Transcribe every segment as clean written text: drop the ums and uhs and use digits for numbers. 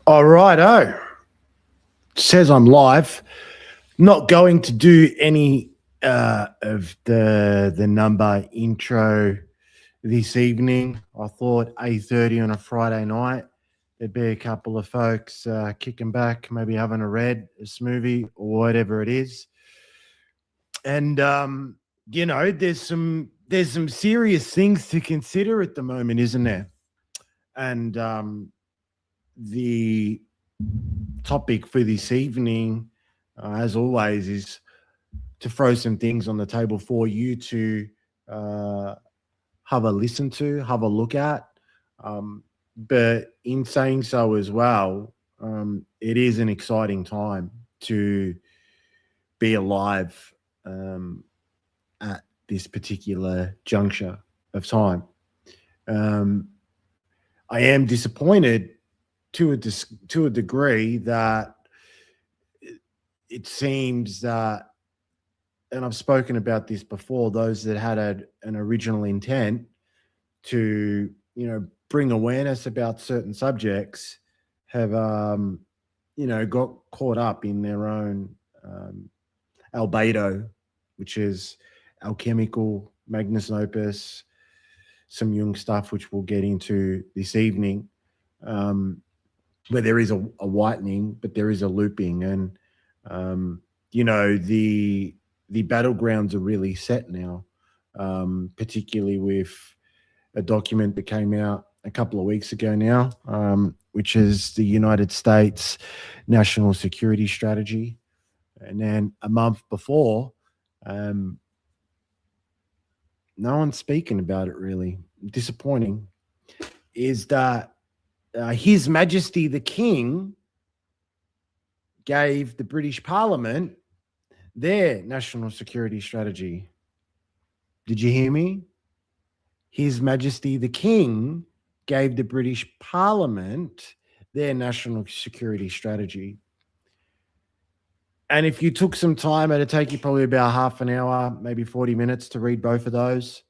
All righto. Says I'm live. Not going to do any of the number intro this evening. I thought 8:30 on a Friday night. There'd be a couple of folks kicking back, maybe having a smoothie, or whatever it is. And there's some serious things to consider at the moment, isn't there? And the topic for this evening, as always, is to throw some things on the table for you to uh, have a listen to, have a look at. But in saying so as well, it is an exciting time to be alive at this particular juncture of time. Um, I am disappointed to a degree that it seems that, and I've spoken about this before, those that had an original intent to, bring awareness about certain subjects have, got caught up in their own albedo, which is alchemical, magnus opus, some Jung stuff, which we'll get into this evening, where there is a whitening, but there is a looping. And, the battlegrounds are really set now, particularly with a document that came out a couple of weeks ago now, which is the United States National Security Strategy. And then a month before, no one's speaking about it really. Disappointing is that His Majesty the King gave the British Parliament their national security strategy. Did you hear me? His Majesty the King gave the British Parliament their national security strategy. And if you took some time, it'd take you probably about half an hour, maybe 40 minutes to read both of those.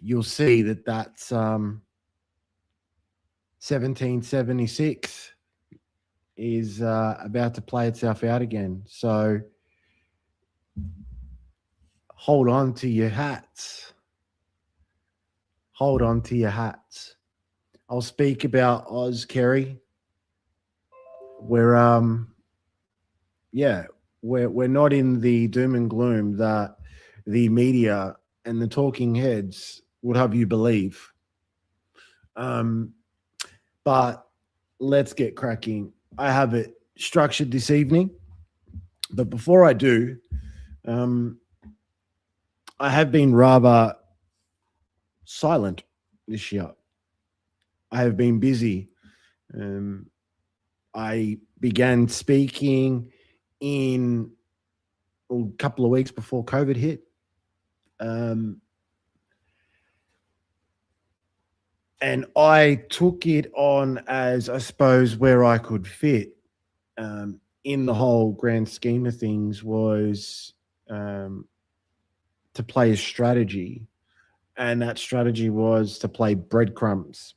You'll see that that's 1776 is about to play itself out again. So hold on to your hats. Hold on to your hats. I'll speak about Oz, Kerry. We're we're not in the doom and gloom that the media and the talking heads would have you believe. But let's get cracking. I have it structured this evening, but before I do, I have been rather silent this year. I have been busy. I began speaking in a couple of weeks before COVID hit. And I took it on as, I suppose, where I could fit in the whole grand scheme of things was to play a strategy. And that strategy was to play breadcrumbs,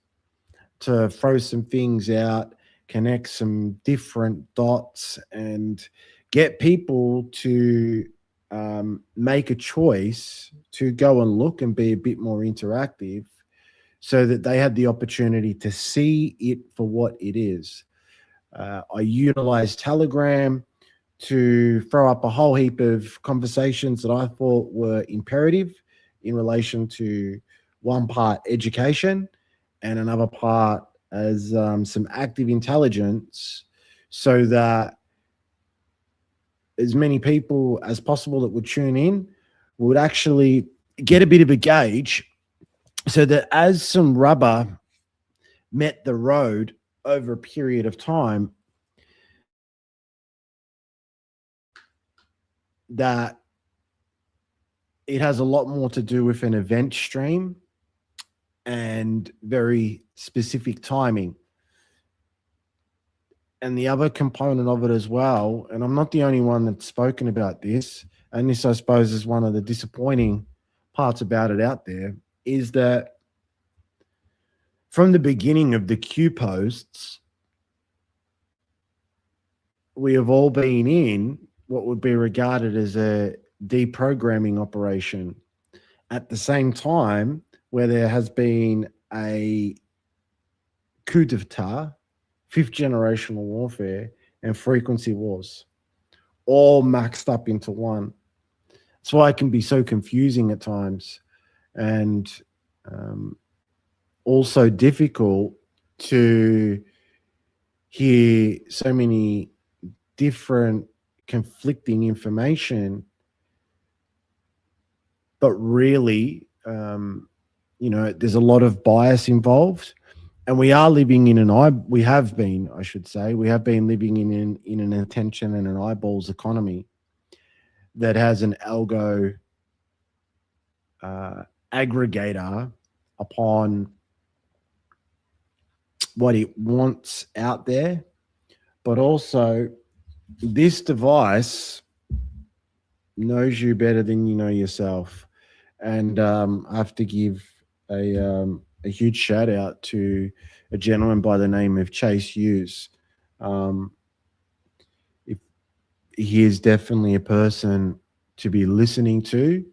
to throw some things out, connect some different dots, and get people to make a choice to go and look and be a bit more interactive so that they had the opportunity to see it for what it is. I utilized Telegram to throw up a whole heap of conversations that I thought were imperative in relation to one part education and another part as some active intelligence, so that as many people as possible that would tune in would actually get a bit of a gauge, so that as some rubber met the road over a period of time, that it has a lot more to do with an event stream and very specific timing. And the other component of it as well, and I'm not the only one that's spoken about this, and this I suppose is one of the disappointing parts about it out there, is that from the beginning of the Q posts, we have all been in what would be regarded as a deprogramming operation at the same time where there has been a coup d'etat, fifth generational warfare, and frequency wars, all maxed up into one. That's why it can be so confusing at times, and also difficult to hear so many different conflicting information, but really, there's a lot of bias involved. And we are living in we have been living in an attention and an eyeballs economy that has an algo aggregator upon what it wants out there. But also, this device knows you better than you know yourself. And I have to give a huge shout out to a gentleman by the name of Chase Hughes. He is definitely a person to be listening to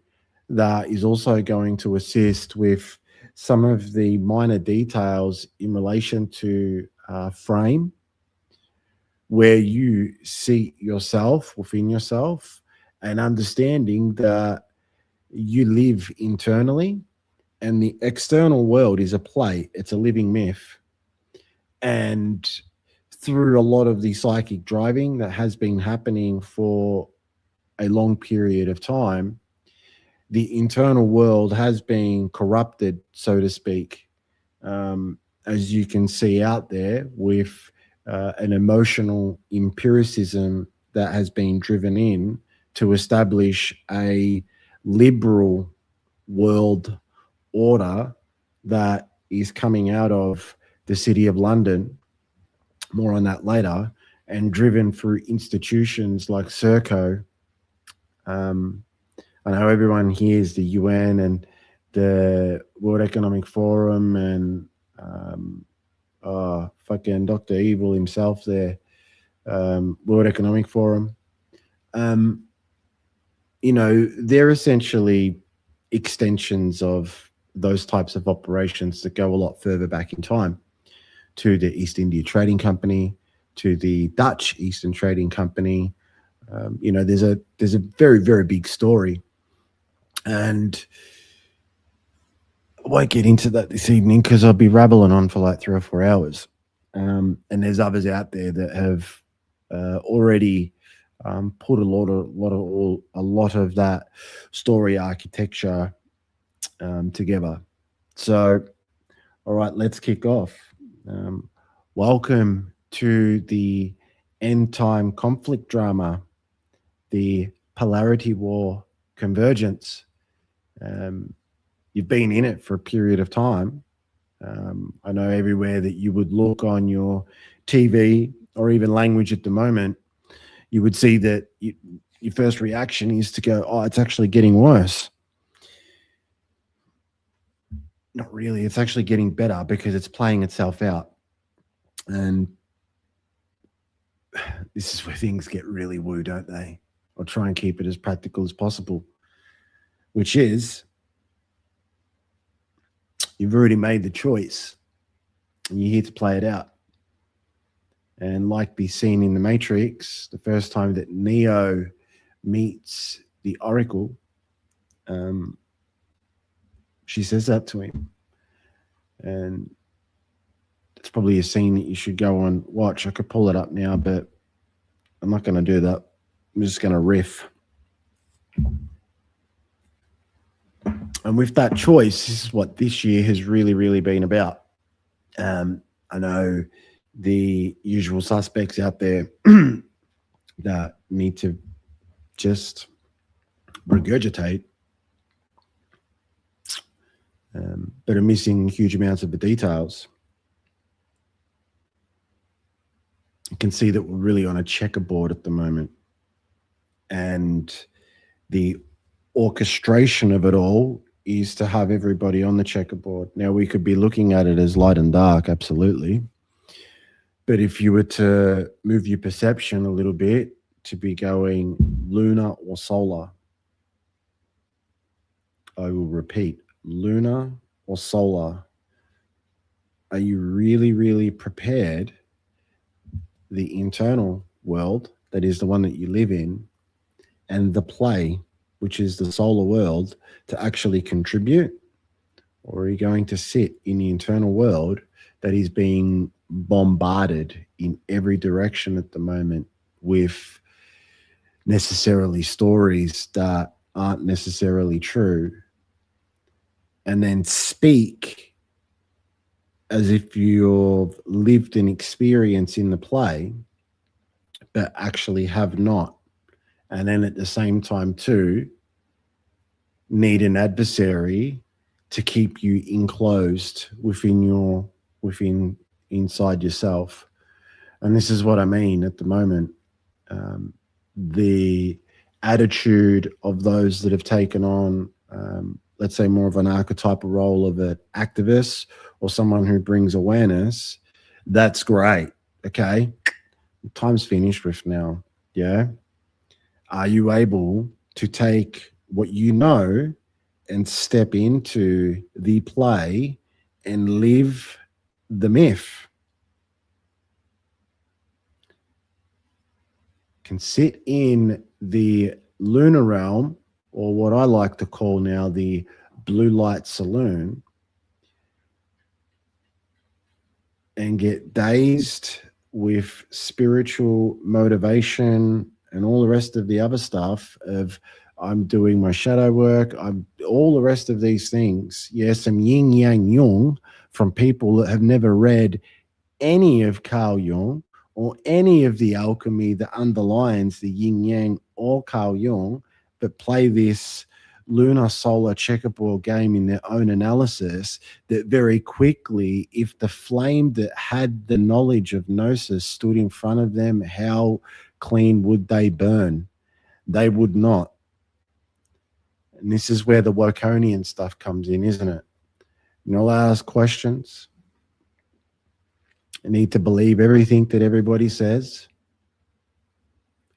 that is also going to assist with some of the minor details in relation to frame, where you see yourself within yourself and understanding that you live internally and the external world is a play. It's a living myth. And through a lot of the psychic driving that has been happening for a long period of time, the internal world has been corrupted, so to speak, as you can see out there with an emotional empiricism that has been driven in to establish a liberal world order that is coming out of the City of London, more on that later, and driven through institutions like Serco. I know everyone hears the UN and the World Economic Forum and fucking Dr. Evil himself there, World Economic Forum. They're essentially extensions of those types of operations that go a lot further back in time, to the East India Trading Company, to the Dutch Eastern Trading Company. There's a very, very big story, and I won't get into that this evening because I'll be rabbling on for like 3 or 4 hours. And there's others out there that have already put a lot of that story architecture together. So, all right, let's kick off. Welcome to the end time conflict drama, the Polarity War Convergence. You've been in it for a period of time. I know everywhere that you would look on your TV or even language at the moment, you would see that your first reaction is to go, oh, it's actually getting worse. Not really. It's actually getting better because it's playing itself out. And this is where things get really woo, don't they? I'll try and keep it as practical as possible, which is you've already made the choice and you're here to play it out. And like be seen in the Matrix, the first time that Neo meets the Oracle, she says that to him. And it's probably a scene that you should go and watch. I could pull it up now, but I'm not going to do that. I'm just going to riff. And with that choice, this is what this year has really, really been about. I know the usual suspects out there that need to just regurgitate, but are missing huge amounts of the details. You can see that we're really on a checkerboard at the moment. And the orchestration of it all is to have everybody on the checkerboard. Now, we could be looking at it as light and dark, absolutely. But if you were to move your perception a little bit to be going lunar or solar, I will repeat, lunar or solar, are you really, really prepared, the internal world, that is the one that you live in, and the play, which is the solar world, to actually contribute? Or are you going to sit in the internal world that is being bombarded in every direction at the moment with necessarily stories that aren't necessarily true, and then speak as if you've lived an experience in the play, but actually have not? And then at the same time, too, need an adversary to keep you enclosed within inside yourself. And this is what I mean at the moment. The attitude of those that have taken on, let's say, more of an archetypal role of an activist or someone who brings awareness, that's great. Okay. Time's finished with now. Yeah. Are you able to take what you know and step into the play and live the myth? Can sit in the lunar realm, or what I like to call now the blue light saloon, and get dazed with spiritual motivation and all the rest of the other stuff of, I'm doing my shadow work, I'm all the rest of these things. Yes, some yin yang Jung from people that have never read any of Carl Jung or any of the alchemy that underlines the yin yang or Carl Jung, but play this lunar solar checkerboard game in their own analysis, that very quickly, if the flame that had the knowledge of gnosis stood in front of them, how clean would they burn? They would not. And this is where the Wokonian stuff comes in, isn't it? You're not allowed to ask questions. You need to believe everything that everybody says.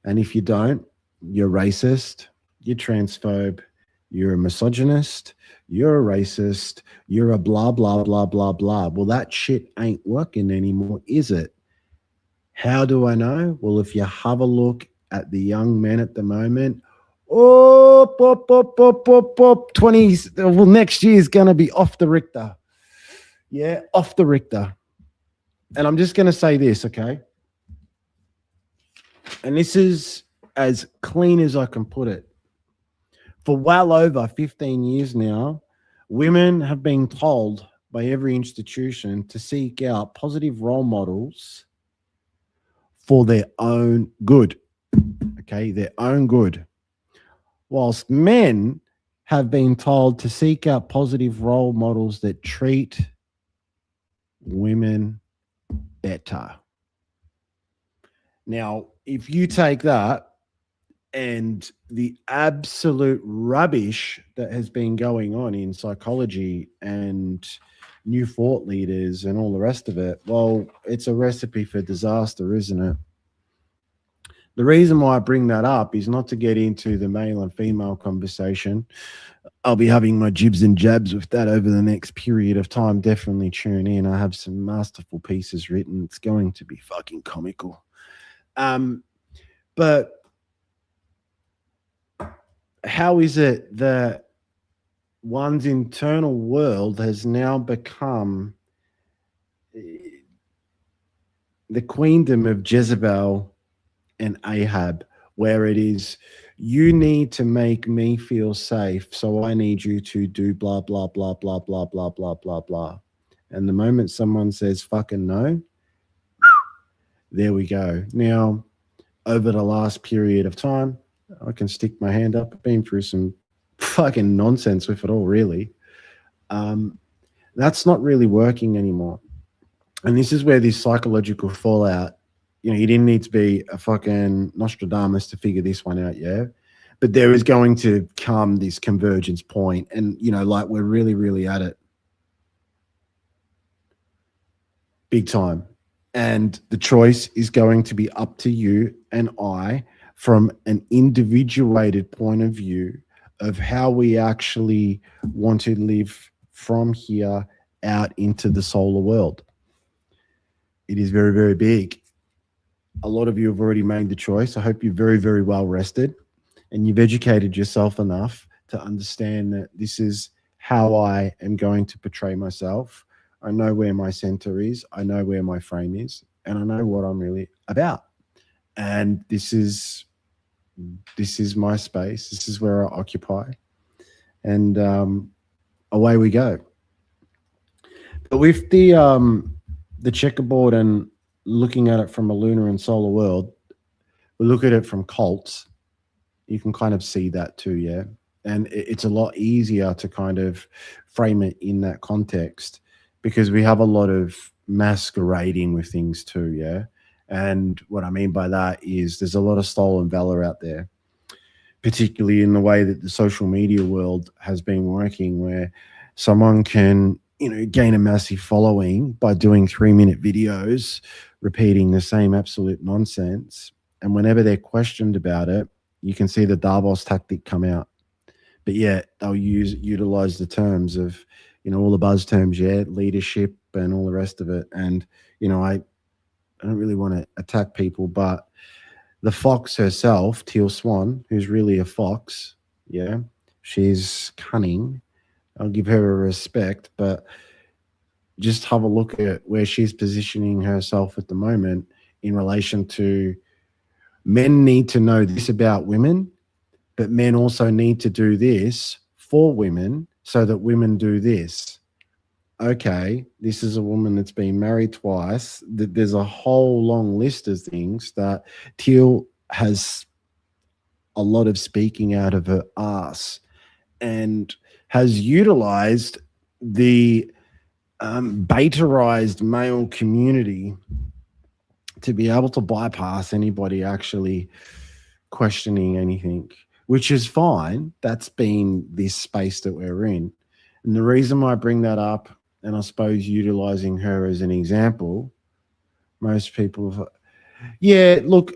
And if you don't, you're racist, you're transphobe, you're a misogynist, you're a racist, you're a blah, blah, blah, blah, blah. Well, that shit ain't working anymore, is it? How do I know? Well, if you have a look at the young men at the moment, 20, well, next year is going to be off the Richter. Yeah, off the Richter. And I'm just going to say this, okay? And this is as clean as I can put it. For well over 15 years now, women have been told by every institution to seek out positive role models for their own good, okay? Their own good. Whilst men have been told to seek out positive role models that treat women better. Now, if you take that and the absolute rubbish that has been going on in psychology and new thought leaders and all the rest of it, well, it's a recipe for disaster, isn't it? The reason why I bring that up is not to get into the male and female conversation. I'll be having my jibs and jabs with that over the next period of time. Definitely tune in. I have some masterful pieces written. It's going to be fucking comical. But how is it that one's internal world has now become the queendom of Jezebel and Ahab, where it is, you need to make me feel safe, so I need you to do blah, blah, blah, blah, blah, blah, blah, blah, blah. And the moment someone says fucking no, there we go. Now, over the last period of time, I can stick my hand up. I've been through some fucking nonsense with it all, really. That's not really working anymore. And this is where this psychological fallout, you know, you didn't need to be a fucking Nostradamus to figure this one out, yeah? But there is going to come this convergence point, and, you know, like, we're really, really at it. Big time. And the choice is going to be up to you and I from an individuated point of view of how we actually want to live from here out into the solar world. It is very, very big. A lot of you have already made the choice. I hope you're very, very well rested and you've educated yourself enough to understand that this is how I am going to portray myself. I know where my center is, I know where my frame is, and I know what I'm really about. And this is my space. This is where I occupy, and away we go. But with the checkerboard and looking at it from a lunar and solar world, we look at it from cults. You can kind of see that too, yeah. And it's a lot easier to kind of frame it in that context because we have a lot of masquerading with things too, yeah. And what I mean by that is there's a lot of stolen valor out there, particularly in the way that the social media world has been working, where someone can, gain a massive following by doing 3-minute videos, repeating the same absolute nonsense. And whenever they're questioned about it, you can see the Davos tactic come out. But yeah, they'll utilize the terms of, all the buzz terms, yeah, leadership and all the rest of it. And, I don't really want to attack people, but the fox herself, Teal Swan, who's really a fox, yeah, she's cunning. I'll give her a respect, but just have a look at where she's positioning herself at the moment in relation to men need to know this about women, but men also need to do this for women so that women do this. Okay, this is a woman that's been married twice. There's a whole long list of things that Teal has a lot of speaking out of her ass and has utilized the betarized male community to be able to bypass anybody actually questioning anything, which is fine. That's been this space that we're in. And the reason why I bring that up, and I suppose utilizing her as an example, most people have, yeah, look,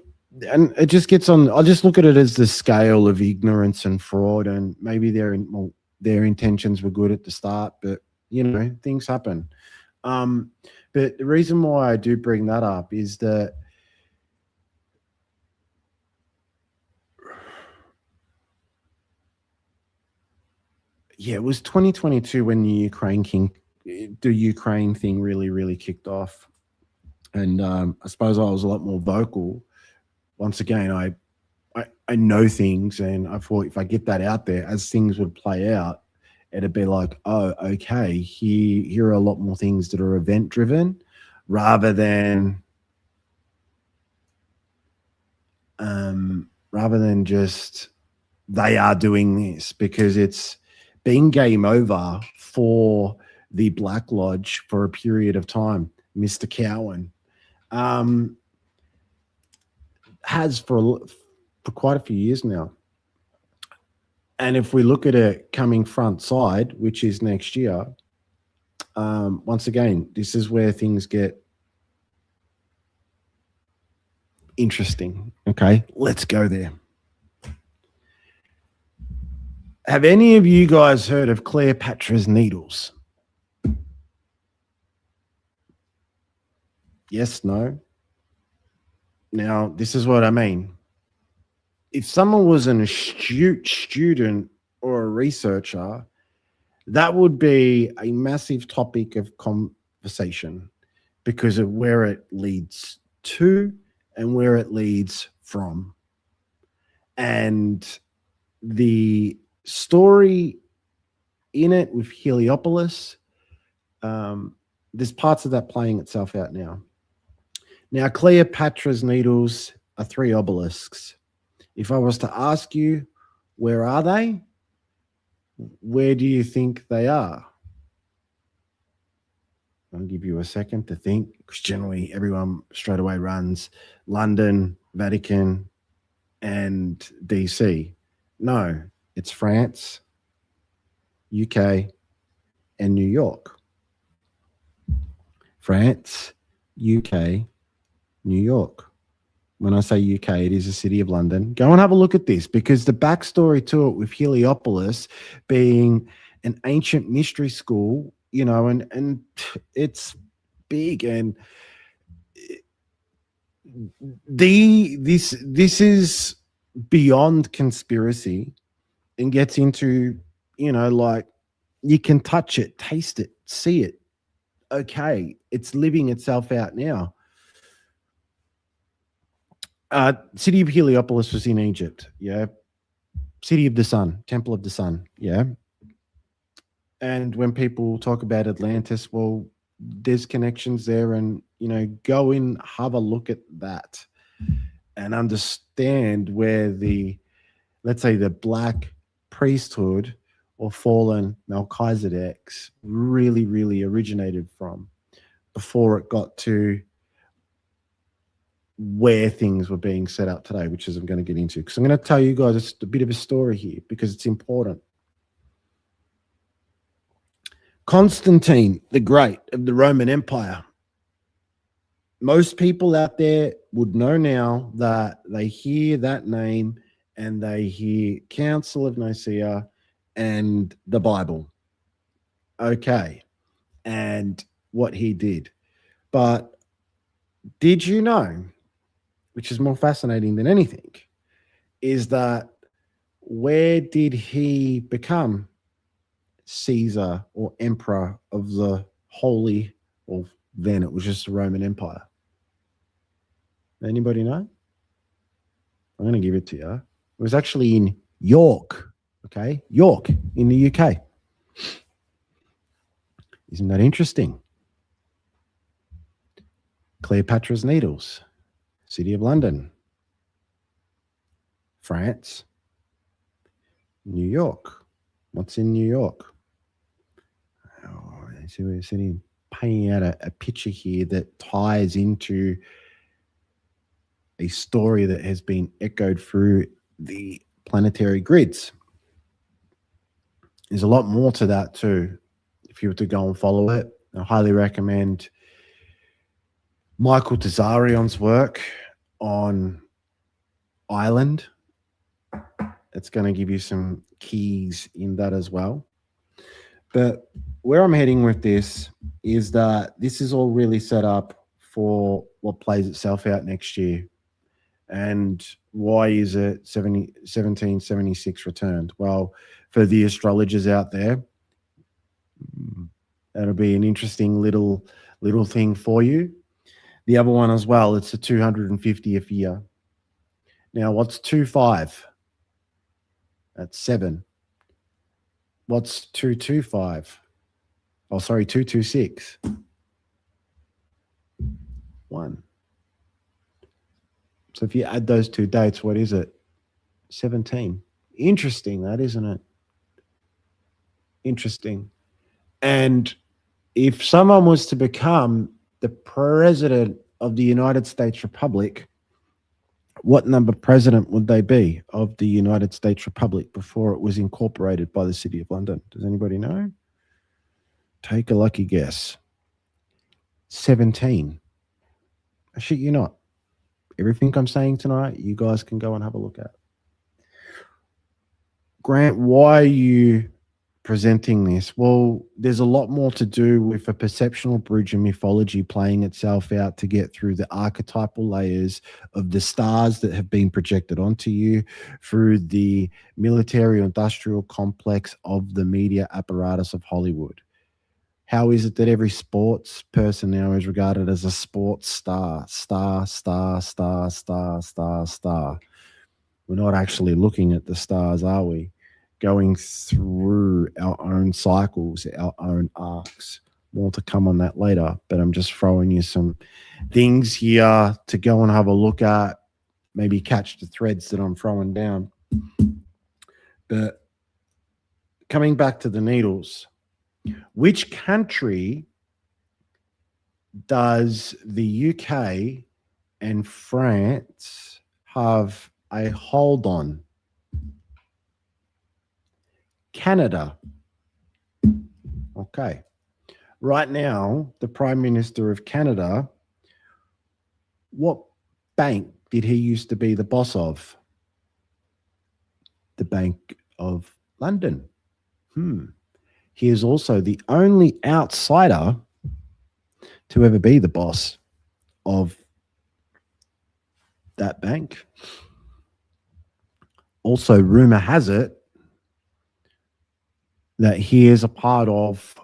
and it just gets on. I just look at it as the scale of ignorance and fraud, and maybe their intentions were good at the start, but things happen. But the reason why I do bring that up is that it was 2022 when the Ukraine thing really, really kicked off. And I suppose I was a lot more vocal. Once again, I know things, and I thought if I get that out there, as things would play out, it'd be like, oh, okay, here are a lot more things that are event driven rather than just they are doing this, because it's been game over for the Black Lodge for a period of time. Mr. Cowan has for quite a few years now. And if we look at it coming front side, which is next year, once again, this is where things get interesting. Okay, let's go there. Have any of you guys heard of Cleopatra's Needles? Yes, no? Now, this is what I mean. If someone was an astute student or a researcher, that would be a massive topic of conversation because of where it leads to and where it leads from. And the story in it with Heliopolis, there's parts of that playing itself out now. Now, Cleopatra's Needles are 3 obelisks. If I was to ask you, where are they? Where do you think they are? I'll give you a second to think, because generally everyone straight away runs London, Vatican, and DC. No, it's France, UK, and New York. France, UK, New York. When I say UK, it is the City of London. Go and have a look at this, because the backstory to it with Heliopolis being an ancient mystery school, you know, and it's big, and this is beyond conspiracy and gets into, you know, like, you can touch it, taste it, see it. Okay, it's living itself out now. City of Heliopolis was in Egypt. Yeah. City of the Sun, Temple of the Sun. Yeah. And when people talk about Atlantis, well, there's connections there, and, you know, go and have a look at that and understand where the, let's say, the black priesthood or fallen Melchizedeks really, really originated from before it got to where things were being set up today, which is I'm going to get into, because I'm going to tell you guys a bit of a story here because it's important. Constantine the Great of the Roman Empire. Most people out there would know now that they hear that name and they hear Council of Nicaea and the Bible. Okay. And what he did. But did you know, which is more fascinating than anything, is that where did he become Caesar or emperor of the Holy, or then it was just the Roman Empire? Anybody know? I'm going to give it to you. It was actually in York, okay? York in the UK. Isn't that interesting? Cleopatra's Needles, City of London, France, New York. What's in New York? Oh, so we're sitting painting out a picture here that ties into a story that has been echoed through the planetary grids. There's a lot more to that too. If you were to go and follow it, I highly recommend Michael Tazarion's work on Ireland. It's going to give you some keys in that as well. But where I'm heading with this is that this is all really set up for what plays itself out next year. And why is it 1776 returned? Well, for the astrologers out there, that'll be an interesting little thing for you. The other one as well, it's the 250th year. Now, what's 25? That's 7. What's 225? Oh, sorry, 226. 1. So if you add those two dates, what is it? 17. Interesting, that, isn't it? Interesting. And if someone was to become the president of the United States Republic, what number president would they be of the United States Republic before it was incorporated by the City of London? Does anybody know? Take a lucky guess. 17. I shit you not. Everything I'm saying tonight, you guys can go and have a look at. Grant, why are you presenting this? Well, there's a lot more to do with a perceptual bridge and mythology playing itself out to get through the archetypal layers of the stars that have been projected onto you through the military industrial complex of the media apparatus of Hollywood. How is it that every sports person now is regarded as a sports star? We're not actually looking at the stars, are we? Going through our own cycles, our own arcs. More to come on that later, but I'm just throwing you some things here to go and have a look at, maybe catch the threads that I'm throwing down. But coming back to the needles, which country does the UK and France have a hold on? Canada. Okay. Right now, the Prime Minister of Canada What bank did he used to be the boss of? The Bank of London. He is also the only outsider to ever be the boss of that bank. Also, rumor has it that he is a part of,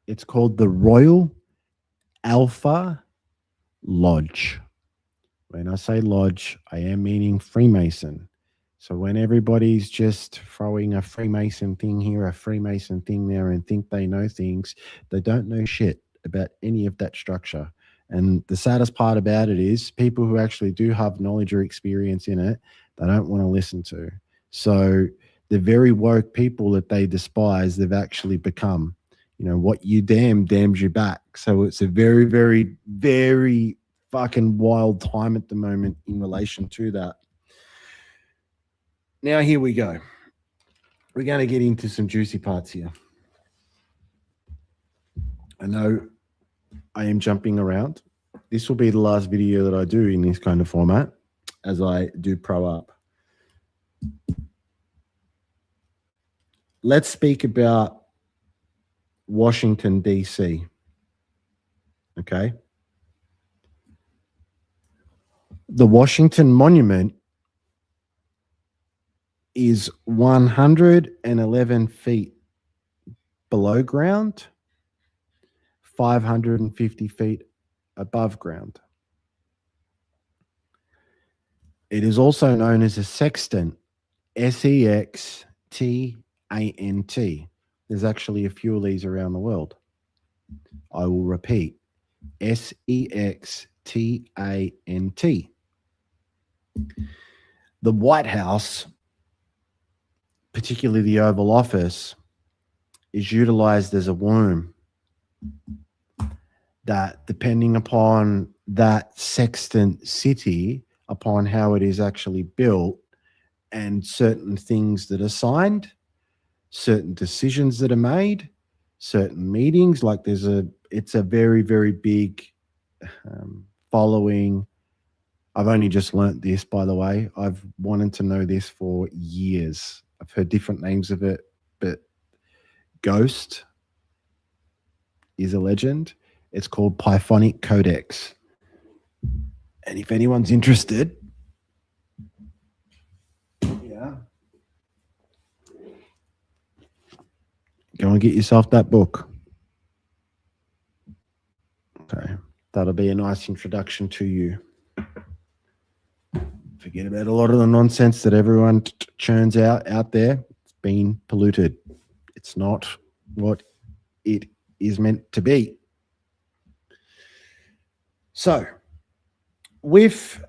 it's called the Royal Alpha Lodge. When I say lodge, I am meaning Freemason. So when everybody's just throwing a Freemason thing here, a Freemason thing there, and think they know things, they don't know shit about any of that structure. And the saddest part about it is people who actually do have knowledge or experience in it, they don't want to listen to. So the very woke people that they despise, they've actually become. You know, what you damns you back. So it's a very, very, very fucking wild time at the moment in relation to that. Now, here we go. We're going to get into some juicy parts here. I know I am jumping around. This will be the last video that I do in this kind of format as I do pro up. Let's speak about Washington, D.C. Okay. The Washington Monument is 111 feet below ground, 550 feet above ground. It is also known as a sextant, S-E-X-T-A-N-T. There's actually a few of these around the world. I will repeat, S-E-X-T-A-N-T. The White House, particularly the Oval Office, is utilized as a womb that, depending upon that sextant city, upon how it is actually built, and certain things that are signed, certain decisions that are made, certain meetings, like it's a very, very big following. I've only just learnt this, by the way. I've wanted to know this for years. I've heard different names of it, but Ghost is a legend. It's called Pythonic Codex. And if anyone's interested, go and get yourself that book. Okay, that'll be a nice introduction to you. Forget about a lot of the nonsense that everyone churns out there. It's been polluted. It's not what it is meant to be. So, with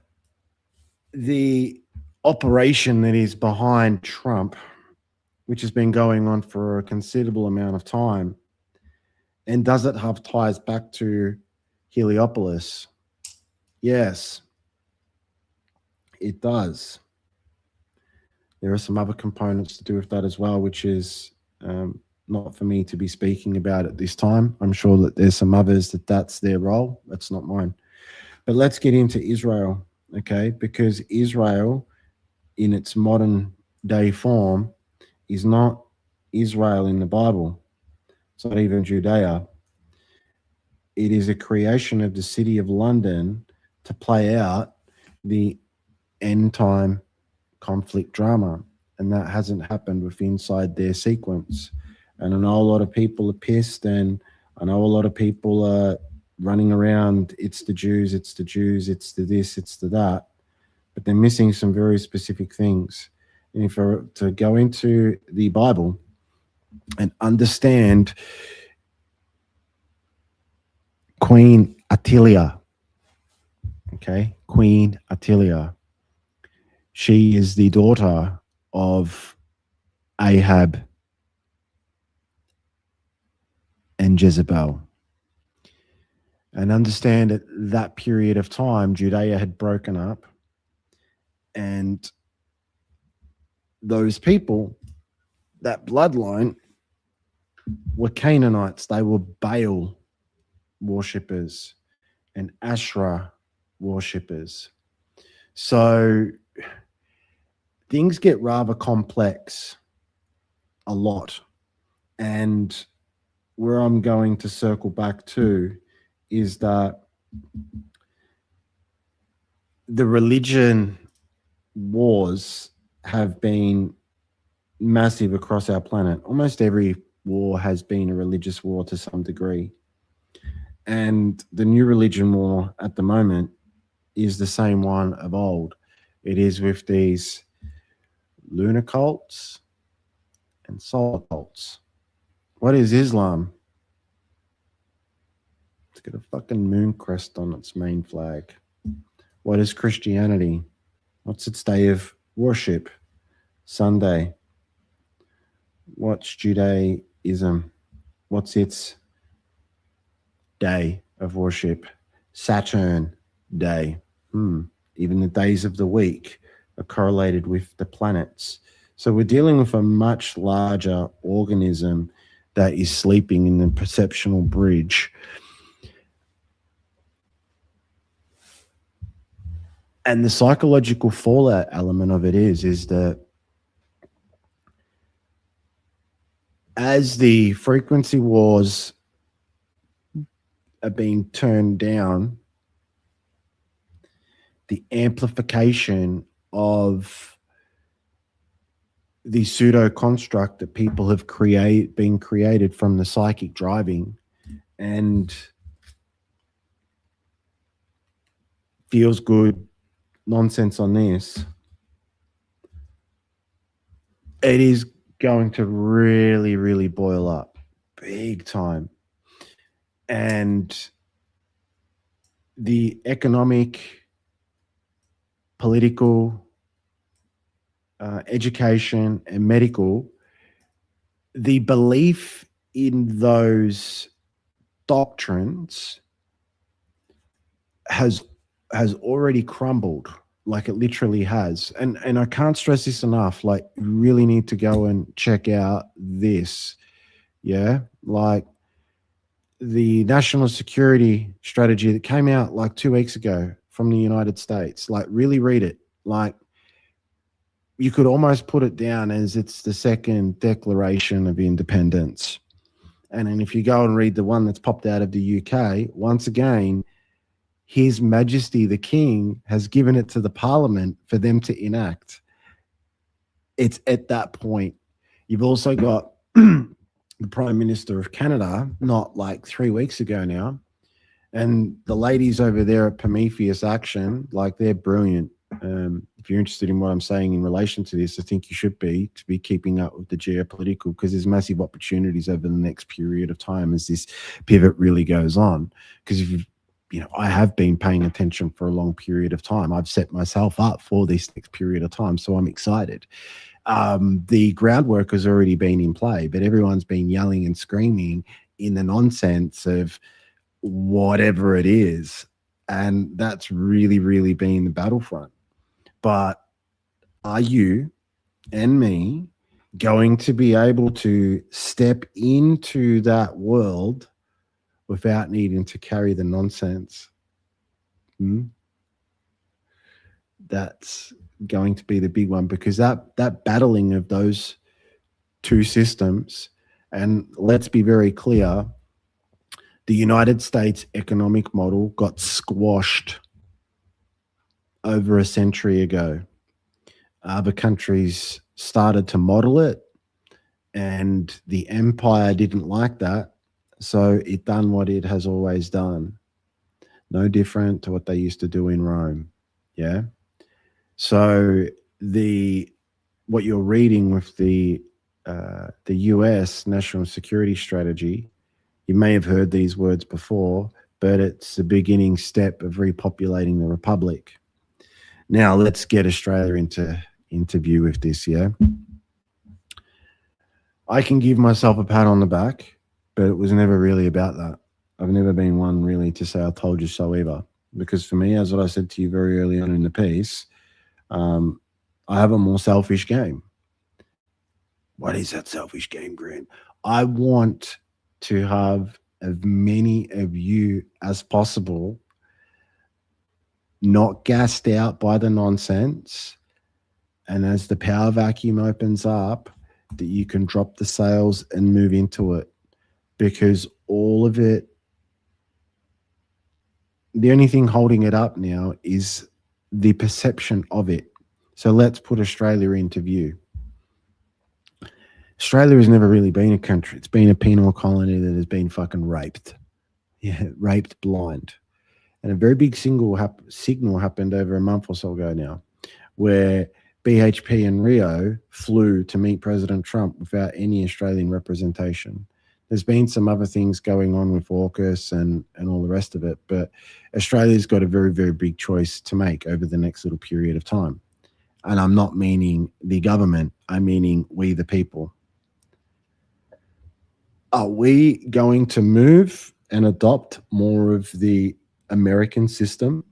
the operation that is behind Trump, which has been going on for a considerable amount of time, and does it have ties back to Heliopolis? Yes, it does. There are some other components to do with that as well, which is not for me to be speaking about at this time. I'm sure that there's some others that's their role. That's not mine. But let's get into Israel, okay? Because Israel, in its modern day form, is not Israel in the Bible. It's not even Judea. It is a creation of the city of London to play out the end time conflict drama. And that hasn't happened with inside their sequence. And I know a lot of people are pissed, and I know a lot of people are running around, it's the Jews, it's the Jews, it's the this, it's the that. But they're missing some very specific things. And if I were to go into the Bible and understand Queen Attila, okay, Queen Attila, she is the daughter of Ahab and Jezebel. And understand at that period of time, Judea had broken up, and those people, that bloodline, were Canaanites. They were Baal worshippers and Asherah worshippers. So things get rather complex a lot. And where I'm going to circle back to is that the religion wars have been massive across our planet. Almost every war has been a religious war to some degree. And the new religion war at the moment is the same one of old. It is with these lunar cults and solar cults. What is Islam? It's got a fucking moon crest on its main flag. What is Christianity? What's its day of worship? Sunday. What's Judaism? What's its day of worship? Saturn day. Even the days of the week are correlated with the planets. So we're dealing with a much larger organism that is sleeping in the perceptual bridge. And the psychological fallout element of it is that as the frequency wars are being turned down, the amplification of the pseudo construct that people have been created from the psychic driving and feels good nonsense on this, it is going to really, really boil up big time. And the economic, political, education, and medical, the belief in those doctrines has already crumbled. Like, it literally has. And I can't stress this enough. Like, you really need to go and check out this. Yeah. Like, the national security strategy that came out like 2 weeks ago from the United States, like, really read it. Like, you could almost put it down as it's the second Declaration of Independence. And then if you go and read the one that's popped out of the UK, once again, His Majesty the King has given it to the Parliament for them to enact. It's at that point. You've also got the Prime Minister of Canada, not like 3 weeks ago now, and the ladies over there at Prometheus Action, like, they're brilliant. If you're interested in what I'm saying in relation to this, I think you should be, to be keeping up with the geopolitical, because there's massive opportunities over the next period of time as this pivot really goes on. Because if I have been paying attention for a long period of time. I've set myself up for this next period of time, so I'm excited. The groundwork has already been in play, but everyone's been yelling and screaming in the nonsense of whatever it is. And that's really, really been the battlefront. But are you and me going to be able to step into that world without needing to carry the nonsense? That's going to be the big one, because that battling of those two systems, and let's be very clear, the United States economic model got squashed over a century ago. Other countries started to model it, and the empire didn't like that, so it done what it has always done. No different to what they used to do in Rome. Yeah. So what you're reading with the US national security strategy, you may have heard these words before, but it's the beginning step of repopulating the republic. Now let's get Australia into view with this. Yeah. I can give myself a pat on the back, but it was never really about that. I've never been one really to say I told you so either, because for me, as what I said to you very early on in the piece, I have a more selfish game. What is that selfish game, Grant? I want to have as many of you as possible not gassed out by the nonsense. And as the power vacuum opens up, that you can drop the sails and move into it, because all of it, the only thing holding it up now is the perception of it. So let's put Australia into view. Australia has never really been a country. It's been a penal colony that has been fucking raped. Yeah, raped blind. And a very big signal happened over a month or so ago now, where BHP and Rio flew to meet President Trump without any Australian representation. There's been some other things going on with AUKUS and all the rest of it, but Australia's got a very, very big choice to make over the next little period of time. And I'm not meaning the government, I'm meaning we the people. Are we going to move and adopt more of the American system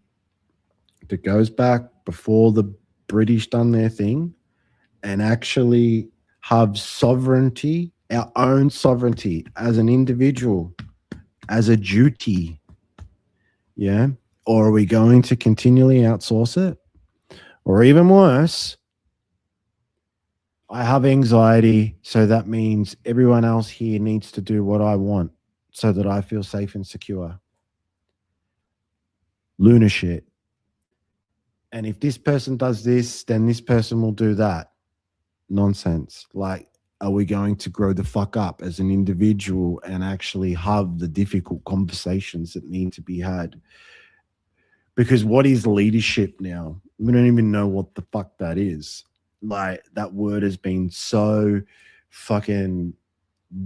that goes back before the British done their thing, and actually have sovereignty, our own sovereignty as an individual, as a duty? Yeah. Or are we going to continually outsource it? Or even worse, I have anxiety, so that means everyone else here needs to do what I want so that I feel safe and secure. Lunar shit. And if this person does this, then this person will do that. Nonsense. Like, are we going to grow the fuck up as an individual and actually have the difficult conversations that need to be had? Because what is leadership now? We don't even know what the fuck that is. Like, that word has been so fucking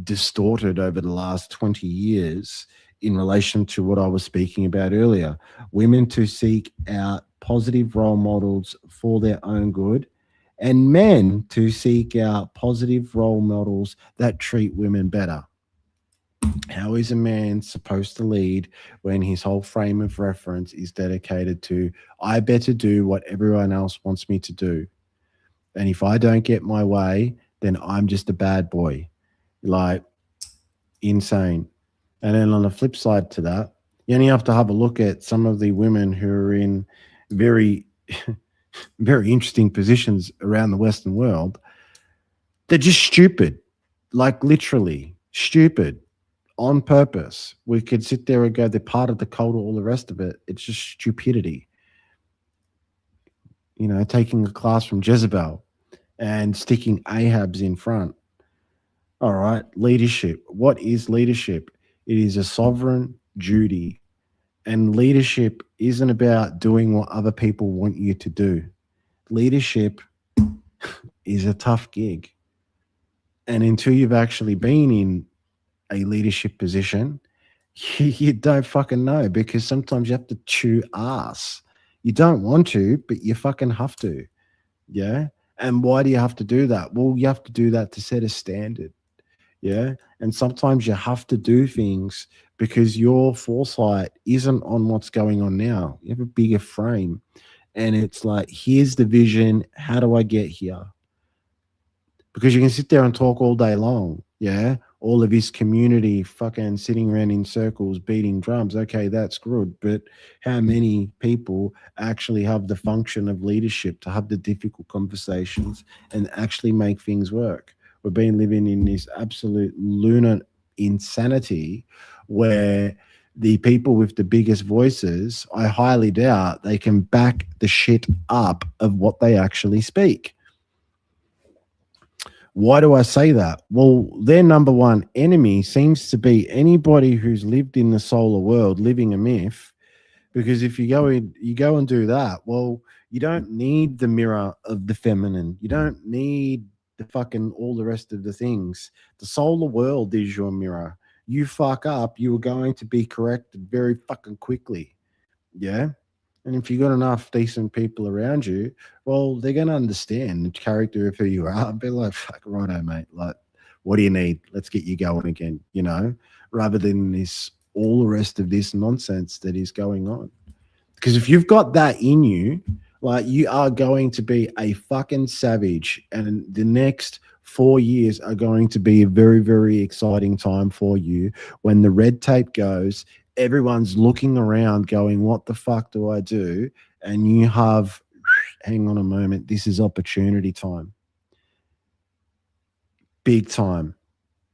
distorted over the last 20 years in relation to what I was speaking about earlier. Women to seek out positive role models for their own good, and men to seek out positive role models that treat women better. How is a man supposed to lead when his whole frame of reference is dedicated to, I better do what everyone else wants me to do? And if I don't get my way, then I'm just a bad boy. Like, insane. And then on the flip side to that, you only have to have a look at some of the women who are in very, very interesting positions around the Western world. They're just stupid, like literally stupid on purpose. We could sit there and go, they're part of the cult, all the rest of it. It's just stupidity. You know, taking a class from Jezebel and sticking Ahab's in front. All right, leadership. What is leadership? It is a sovereign duty. And leadership isn't about doing what other people want you to do. Leadership is a tough gig. And until you've actually been in a leadership position, you don't fucking know, because sometimes you have to chew ass. You don't want to, but you fucking have to. Yeah. And why do you have to do that? Well, you have to do that to set a standard. Yeah. And sometimes you have to do things because your foresight isn't on what's going on now. You have a bigger frame. And it's like, here's the vision. How do I get here? Because you can sit there and talk all day long. Yeah. All of his community fucking sitting around in circles, beating drums. Okay, that's good. But how many people actually have the function of leadership to have the difficult conversations and actually make things work? We've been living in this absolute lunar insanity where the people with the biggest voices, I highly doubt they can back the shit up of what they actually speak. Why do I say that? Well, their number one enemy seems to be anybody who's lived in the solar world, living a myth. Because if you go and do that, well, you don't need the mirror of the feminine. You don't need the fucking all the rest of the things. The solar world is your mirror. You fuck up, you are going to be corrected very fucking quickly. Yeah. And if you got enough decent people around you, well, they're going to understand the character of who you are and be like, fuck, righto, mate. Like, what do you need? Let's get you going again, you know, rather than this, all the rest of this nonsense that is going on. Because if you've got that in you, like, you are going to be a fucking savage. And the next 4 years are going to be a very, very exciting time for you. When the red tape goes, everyone's looking around going, what the fuck do I do? and you have, hang on a moment, this is opportunity time, big time,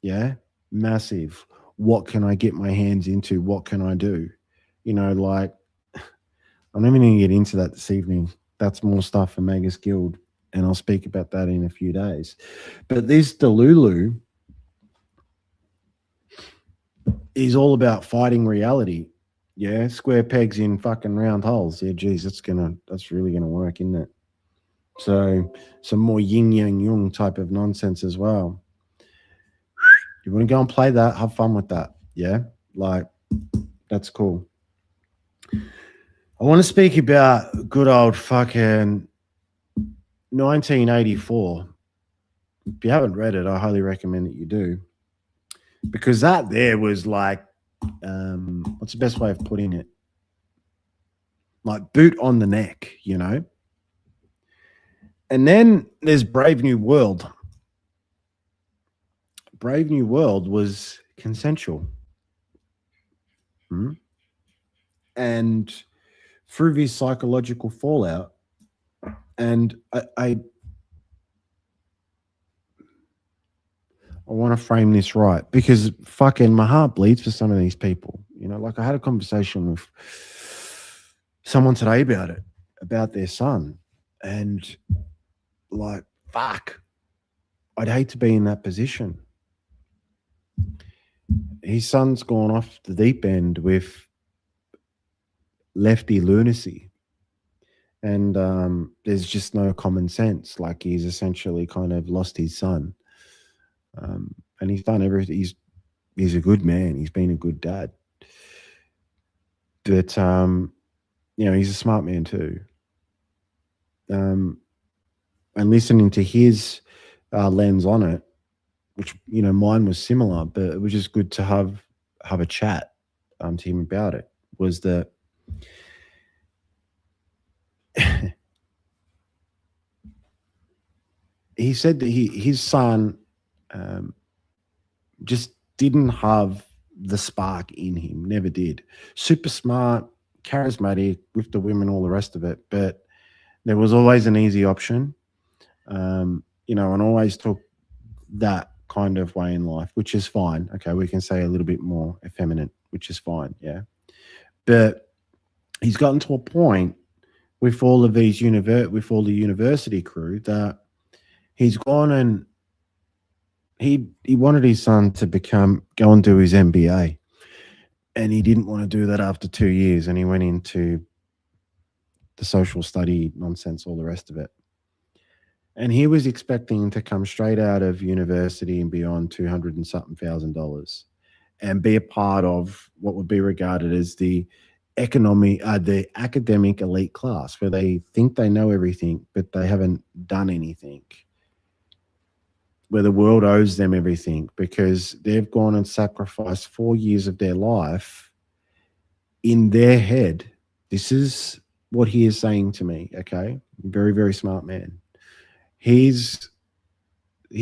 yeah, massive. What can I get my hands into? What can I do? Like, I'm not even going to get into that this evening. That's more stuff for Magus Guild, and I'll speak about that in a few days. But this Delulu is all about fighting reality. Yeah, square pegs in fucking round holes. Yeah, geez, that's really gonna work, isn't it? So some more yin yang yung type of nonsense as well. You want to go and play that? Have fun with that. Yeah, like that's cool. I want to speak about good old fucking 1984. If you haven't read it, I highly recommend that you do, because that there was like, what's the best way of putting it? Like boot on the neck, And then there's Brave New World. Brave New World was consensual. And through this psychological fallout, and I want to frame this right, because fucking my heart bleeds for some of these people. Like I had a conversation with someone today about it, about their son, and like, fuck, I'd hate to be in that position. His son's gone off the deep end with lefty lunacy, and there's just no common sense. Like, he's essentially kind of lost his son, and he's done everything. He's a good man. He's been a good dad, but he's a smart man too. And listening to his lens on it, which mine was similar, but it was just good to have a chat to him about it. Was that he said that his son just didn't have the spark in him, never did. Super smart, charismatic with the women, all the rest of it, but there was always an easy option, and always took that kind of way in life, which is fine. Okay, we can say a little bit more effeminate, which is fine, yeah. But he's gotten to a point with all of these with all the university crew that he's gone and he wanted his son to go and do his MBA, and he didn't want to do that after 2 years, and he went into the social study nonsense, all the rest of it. And he was expecting to come straight out of university and be on $200 and something thousand and be a part of what would be regarded as the academic elite class, where they think they know everything, but they haven't done anything, where the world owes them everything because they've gone and sacrificed 4 years of their life. In their head, this is what he is saying to me, okay? Very, very smart man. He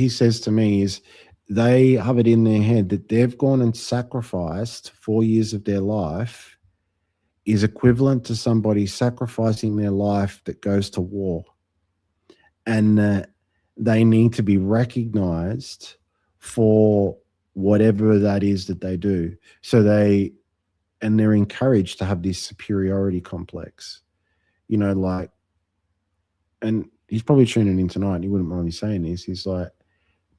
says to me is they have it in their head that they've gone and sacrificed 4 years of their life is equivalent to somebody sacrificing their life that goes to war, and they need to be recognized for whatever that is that they do. So they're encouraged to have this superiority complex, like, and he's probably tuning in tonight and he wouldn't mind me saying this. He's like,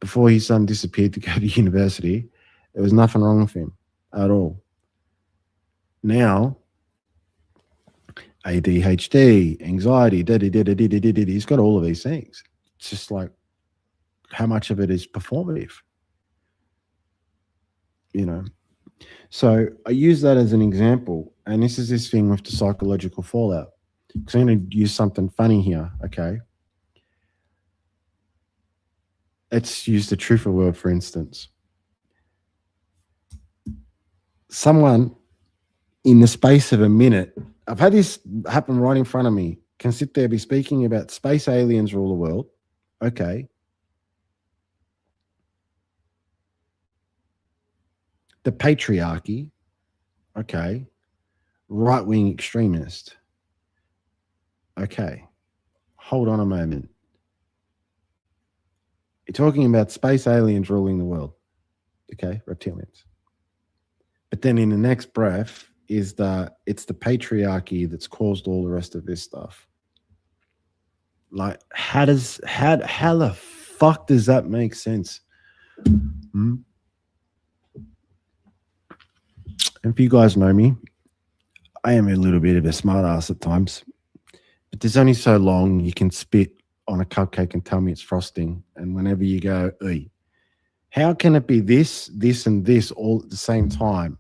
before his son disappeared to go to university, there was nothing wrong with him at all. Now, ADHD, anxiety, he's got all of these things. It's just like, how much of it is performative? So I use that as an example, and this is this thing with the psychological fallout. Because I'm going to use something funny here, okay? Let's use the truth of word, for instance. Someone in the space of a minute, I've had this happen right in front of me, can sit there, be speaking about space aliens rule the world, okay? The patriarchy, okay? Right-wing extremist. Okay, hold on a moment. You're talking about space aliens ruling the world. Okay, reptilians. But then in the next breath is that it's the patriarchy that's caused all the rest of this stuff. Like, how the fuck does that make sense? Hmm? If you guys know me, I am a little bit of a smart ass at times, but there's only so long you can spit on a cupcake and tell me it's frosting. And whenever you go, "Oi, how can it be this, this, and this all at the same time?"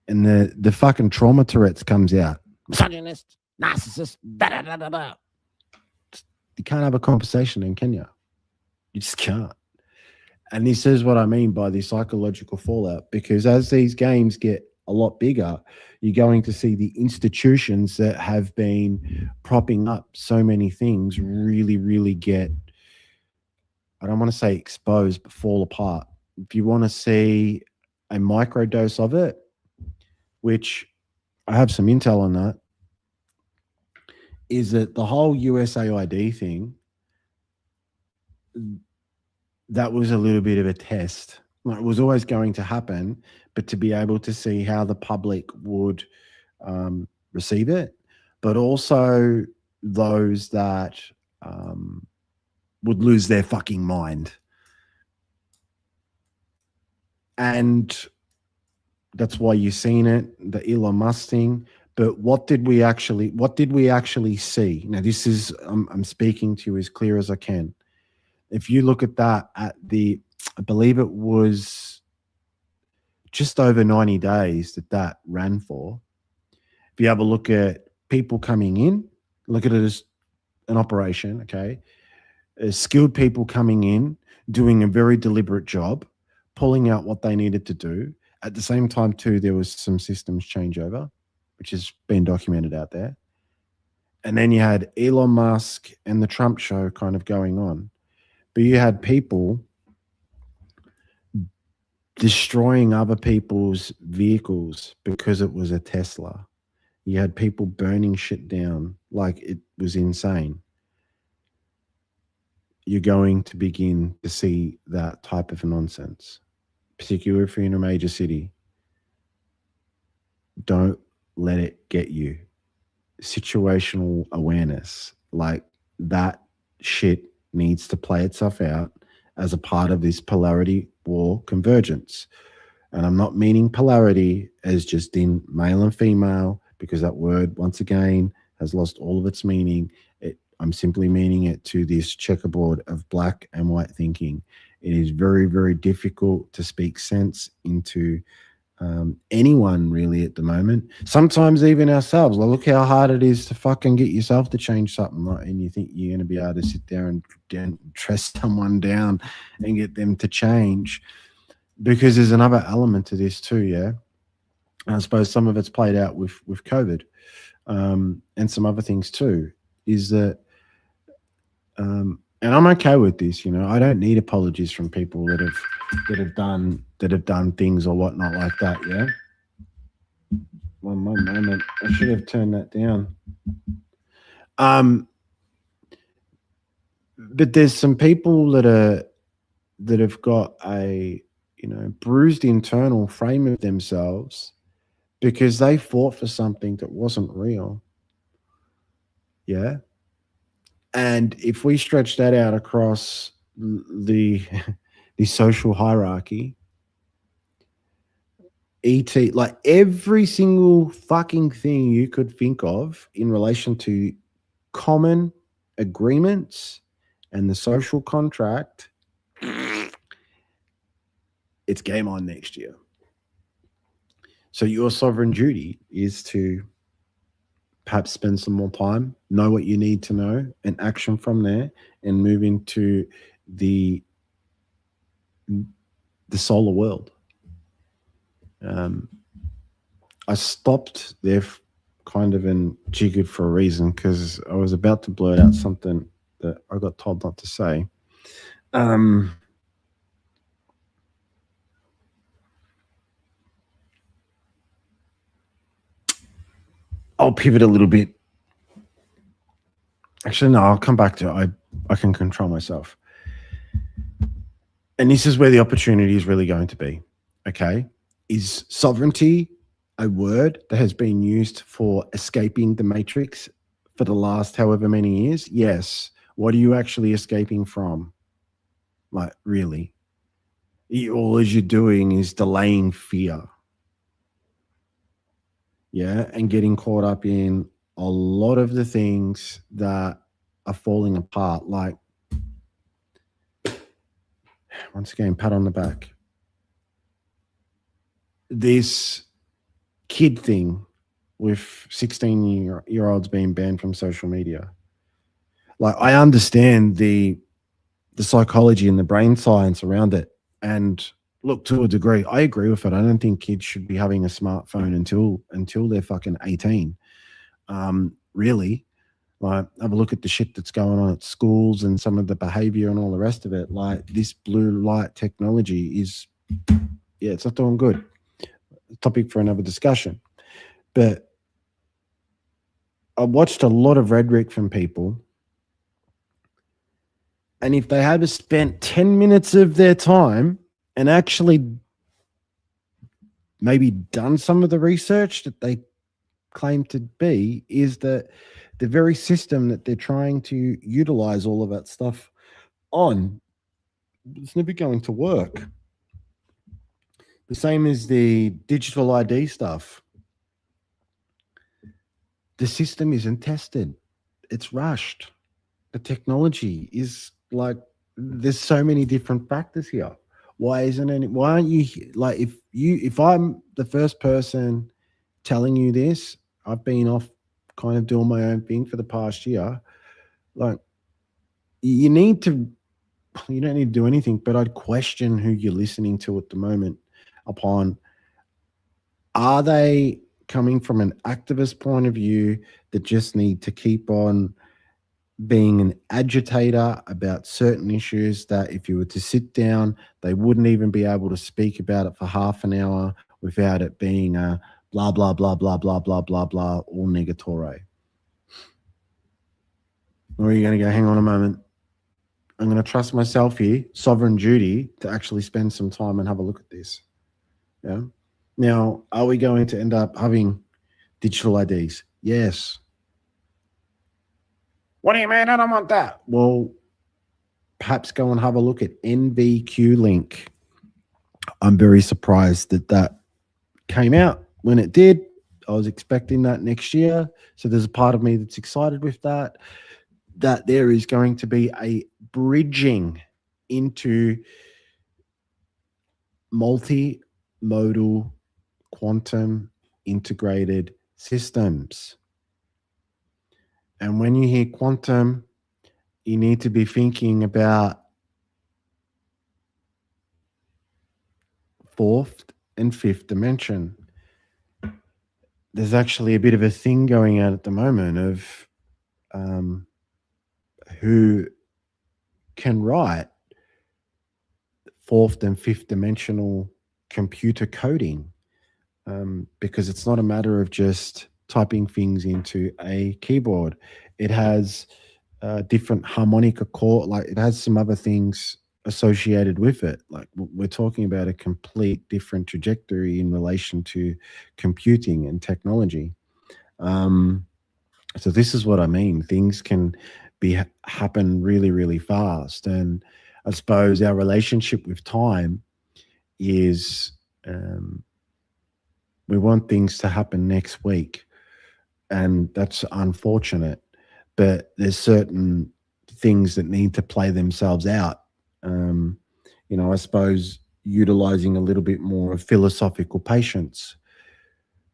And the fucking trauma Tourette's comes out. Misogynist, narcissist, da da da da da. You can't have a conversation then, can you? You just can't. And this is what I mean by the psychological fallout, because as these games get a lot bigger, you're going to see the institutions that have been propping up so many things really, really get, I don't want to say exposed, but fall apart. If you want to see a microdose of it, which I have some intel on that, is that the whole USAID thing, that was a little bit of a test. Like, it was always going to happen, but to be able to see how the public would receive it, but also those that would lose their fucking mind. And that's why you've seen it, the Elon Musk thing. But what did we actually see? Now, this is, I'm speaking to you as clear as I can. If you look at that at I believe it was just over 90 days that ran for. If you have a look at people coming in, look at it as an operation, okay? As skilled people coming in, doing a very deliberate job, pulling out what they needed to do. At the same time, too, there was some systems changeover, which has been documented out there. And then you had Elon Musk and the Trump show kind of going on. But you had people destroying other people's vehicles because it was a Tesla. You had people burning shit down like it was insane. You're going to begin to see that type of nonsense, particularly if you're in a major city. Don't let it get you. Situational awareness, like that shit needs to play itself out as a part of this polarity war convergence. And I'm not meaning polarity as just in male and female, because that word, once again, has lost all of its meaning. I'm simply meaning it to this checkerboard of black and white thinking. It is very, very difficult to speak sense into anyone really at the moment. Sometimes even ourselves. Like, look how hard it is to fucking get yourself to change something, right? And you think you're going to be able to sit there and dress someone down and get them to change. Because there's another element to this too, yeah. And I suppose some of it's played out with COVID and some other things too. Is that, and I'm okay with this. You know, I don't need apologies from people that have done things or whatnot like that. Yeah. One moment, I should have turned that down. But there's some people that have got a bruised internal frame of themselves because they fought for something that wasn't real. Yeah. And if we stretch that out across the the social hierarchy, like every single fucking thing you could think of in relation to common agreements and the social contract, it's game on next year. So your sovereign duty is to perhaps spend some more time, know what you need to know, and action from there, and move into the solar world. I stopped there kind of and jiggered for a reason, because I was about to blurt out something that I got told not to say. I'll pivot a little bit Actually, no, I'll come back to it. I can control myself. And this is where the opportunity is really going to be. Okay. Is sovereignty a word that has been used for escaping the matrix for the last however many years? Yes. What are you actually escaping from? Like, really? All you're doing is delaying fear. Yeah. And getting caught up in a lot of the things that are falling apart. Like, once again, pat on the back. This kid thing with 16 year olds being banned from social media. Like, I understand the psychology and the brain science around it. And look, to a degree, I agree with it. I don't think kids should be having a smartphone until they're fucking 18. Really. Like, have a look at the shit that's going on at schools and some of the behavior and all the rest of it. Like, this blue light technology is, yeah, it's not doing good. Topic for another discussion. But I watched a lot of rhetoric from people, and if they had spent 10 minutes of their time and actually maybe done some of the research that they claim to be, is that the very system that they're trying to utilize all of that stuff on, it's never going to work. The same as the digital ID stuff. The system isn't tested. It's rushed. The technology is like, there's so many different factors here. Why aren't you, like, if I'm the first person telling you this, I've been off kind of doing my own thing for the past year. Like, you don't need to do anything, but I'd question who you're listening to at the moment upon, are they coming from an activist point of view that just need to keep on being an agitator about certain issues that if you were to sit down, they wouldn't even be able to speak about it for half an hour without it being a blah, blah, blah, blah, blah, blah, blah, blah, or negatore? Or are you going to go, hang on a moment, I'm going to trust myself here, sovereign duty, to actually spend some time and have a look at this? Yeah. Now, are we going to end up having digital IDs? Yes. What do you mean? I don't want that. Well, perhaps go and have a look at NVQ Link. I'm very surprised that came out when it did. I was expecting that next year. So there's a part of me that's excited with that there is going to be a bridging into multimodal quantum integrated systems. And when you hear quantum, you need to be thinking about fourth and fifth dimension. There's actually a bit of a thing going on at the moment of who can write fourth and fifth dimensional computer coding, because it's not a matter of just typing things into a keyboard. It has different harmonica chord, like it has some other things associated with it. Like, we're talking about a complete different trajectory in relation to computing and technology. So this is what I mean. Things can happen really, really fast. And I suppose our relationship with time is, we want things to happen next week, and that's unfortunate. But there's certain things that need to play themselves out. I suppose utilizing a little bit more of philosophical patience.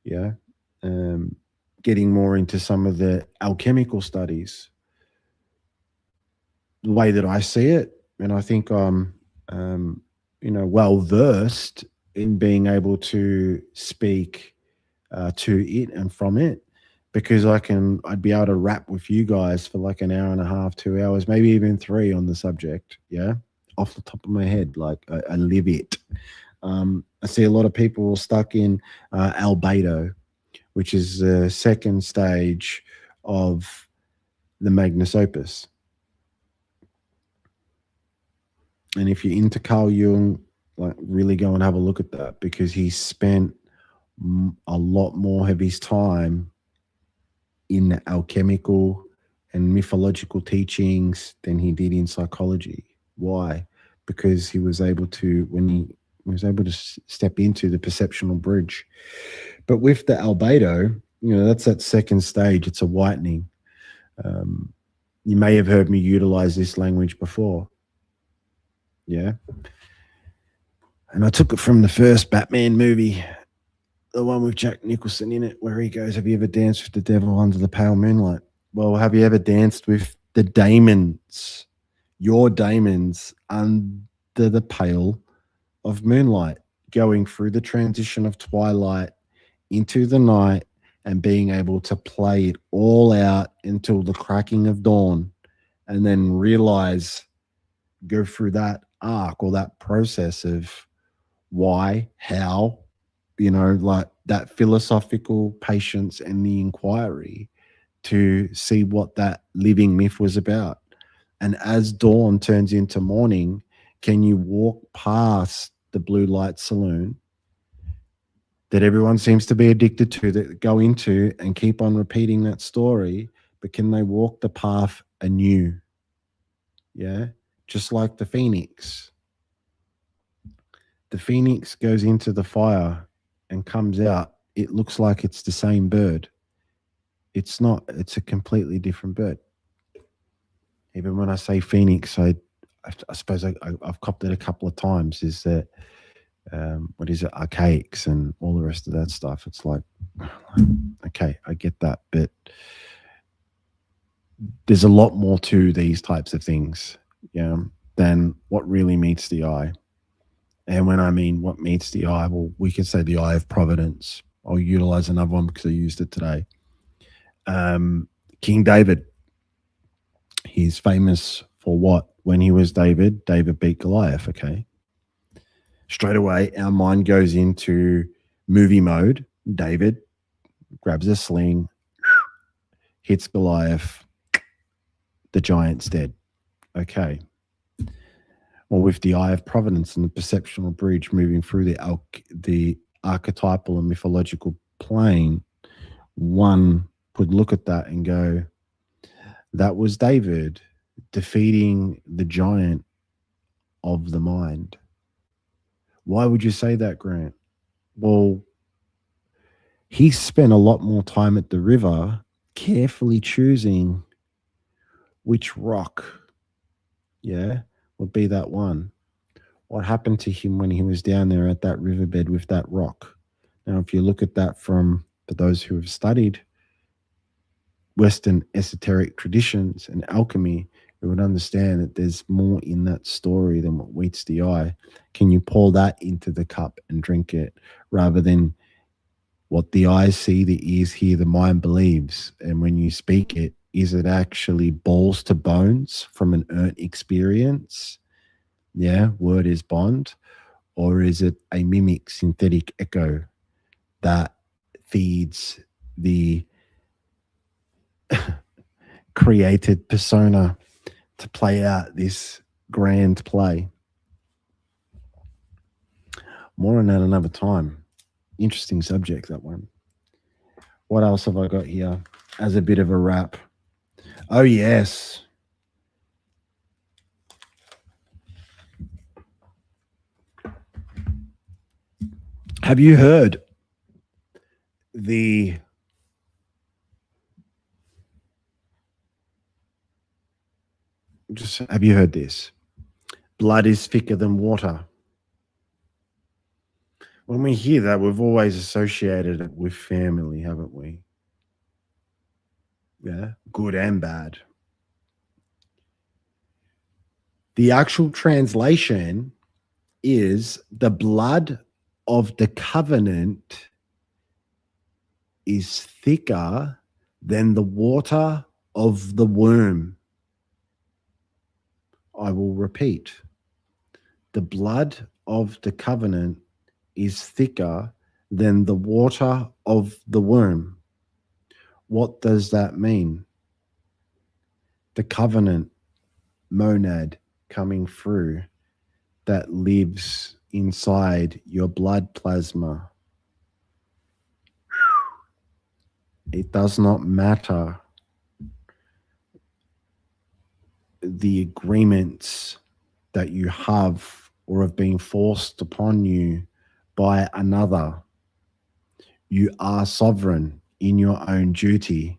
Yeah. Getting more into some of the alchemical studies. The way that I see it, and I think I'm, well versed in being able to speak to it and from it, because I'd be able to rap with you guys for like an hour and a half, 2 hours, maybe even 3 on the subject. Yeah. Off the top of my head, like I live it. I see a lot of people stuck in albedo, which is the second stage of the Magnus Opus. And if you're into Carl Jung, like really go and have a look at that, because he spent a lot more of his time in the alchemical and mythological teachings than he did in psychology. Why? Because he was able to, when he was able to step into the perceptual bridge. But with the albedo, that's that second stage. It's a whitening. You may have heard me utilize this language before. Yeah. And I took it from the first Batman movie, the one with Jack Nicholson in it, where he goes, "Have you ever danced with the devil under the pale moonlight?" Well, have you ever danced with the daemons, your daemons, under the pale of moonlight, going through the transition of twilight into the night and being able to play it all out until the cracking of dawn, and then realize, go through that arc or that process of why, how, like that philosophical patience and the inquiry to see what that living myth was about. And as dawn turns into morning, can you walk past the blue light saloon that everyone seems to be addicted to, that go into and keep on repeating that story, but can they walk the path anew? Yeah. Just like the phoenix. The phoenix goes into the fire and comes out. It looks like it's the same bird. It's not. It's a completely different bird. Even when I say phoenix, I suppose I've copped it a couple of times, is that, what is it, archaics and all the rest of that stuff. It's like, okay, I get that, but there's a lot more to these types of things, than what really meets the eye. And when I mean what meets the eye, well, we can say the eye of providence. I'll utilize another one because I used it today. King David, he's famous for what? When he was David beat Goliath, okay? Straight away, our mind goes into movie mode. David grabs a sling, hits Goliath, the giant's dead. Okay. Well, with the eye of providence and the perceptual bridge moving through the archetypal and mythological plane, one could look at that and go, that was David defeating the giant of the mind. Why would you say that, Grant? Well, he spent a lot more time at the river carefully choosing which rock, would be that one. What happened to him when he was down there at that riverbed with that rock? Now, if you look at that for those who have studied Western esoteric traditions and alchemy, you would understand that there's more in that story than what meets the eye. Can you pour that into the cup and drink it, rather than what the eyes see, the ears hear, the mind believes? And when you speak it, is it actually balls to bones from an earned experience? Yeah, word is bond. Or is it a mimic synthetic echo that feeds the created persona to play out this grand play? More on that another time. Interesting subject, that one. What else have I got here as a bit of a wrap? Oh, yes. Have you heard have you heard this? Blood is thicker than water. When we hear that, we've always associated it with family, haven't we? Yeah, good and bad. The actual translation is the blood of the covenant is thicker than the water of the womb. I will repeat. The blood of the covenant is thicker than the water of the womb. What does that mean? the covenant monad coming through that lives inside your blood plasma. It does not matter the agreements that you have or have been forced upon you by another. You are sovereign in your own duty.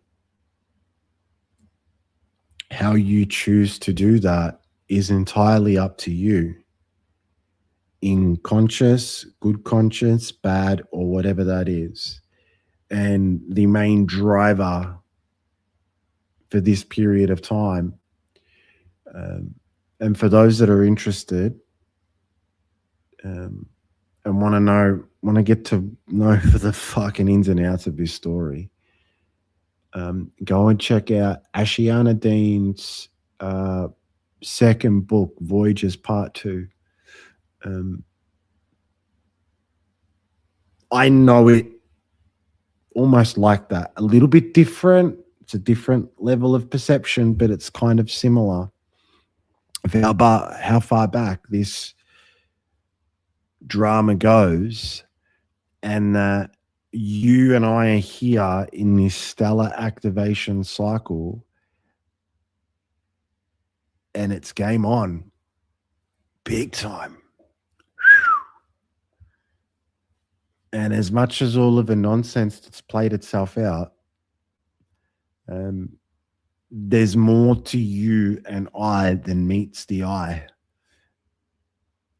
How you choose to do that is entirely up to you. In conscious, good conscience, bad, or whatever that is. And the main driver for this period of time, and for those that are interested and want to get to know the fucking ins and outs of this story, go and check out Ashiana Dean's second book, Voyages Part 2. I know it almost like that, a little bit different. It's a different level of perception, but it's kind of similar. How far back this drama goes, and that you and I are here in this stellar activation cycle, and it's game on, big time. And as much as all of the nonsense that's played itself out, there's more to you and I than meets the eye.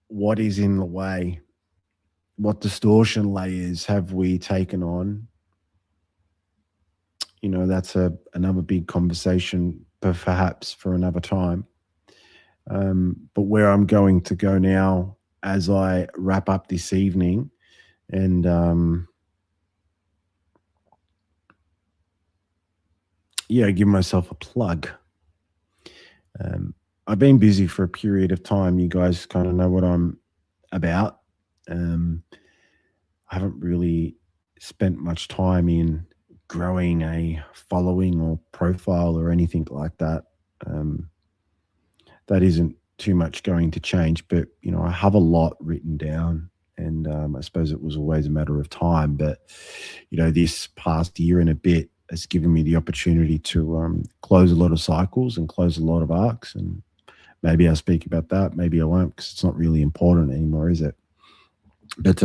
What is in the way? What distortion layers have we taken on? You know, that's another big conversation, perhaps for another time. But where I'm going to go now as I wrap up this evening and give myself a plug. I've been busy for a period of time. You guys kind of know what I'm about. I haven't really spent much time in growing a following or profile or anything like that. That isn't too much going to change, but I have a lot written down, and I suppose it was always a matter of time. But this past year and a bit has given me the opportunity to close a lot of cycles and close a lot of arcs, and maybe I'll speak about that. Maybe I won't, because it's not really important anymore, is it? But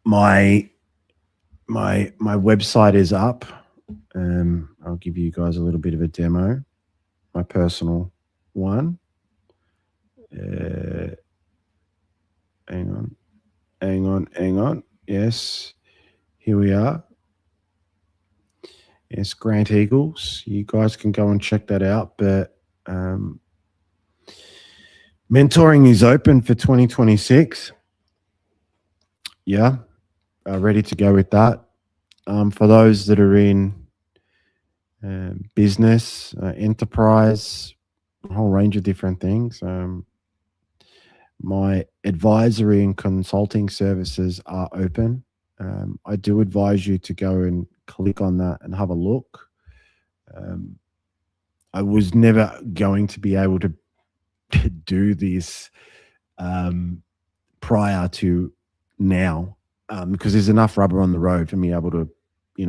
my website is up. I'll give you guys a little bit of a demo. My personal one. Hang on. Yes, here we are. Yes, Grant Eagles. You guys can go and check that out. But mentoring is open for 2026. Yeah, ready to go with that. For those that are in business, enterprise, a whole range of different things. My advisory and consulting services are open. I do advise you to go and click on that and have a look. I was never going to be able to do this prior to now, because there's enough rubber on the road for me able to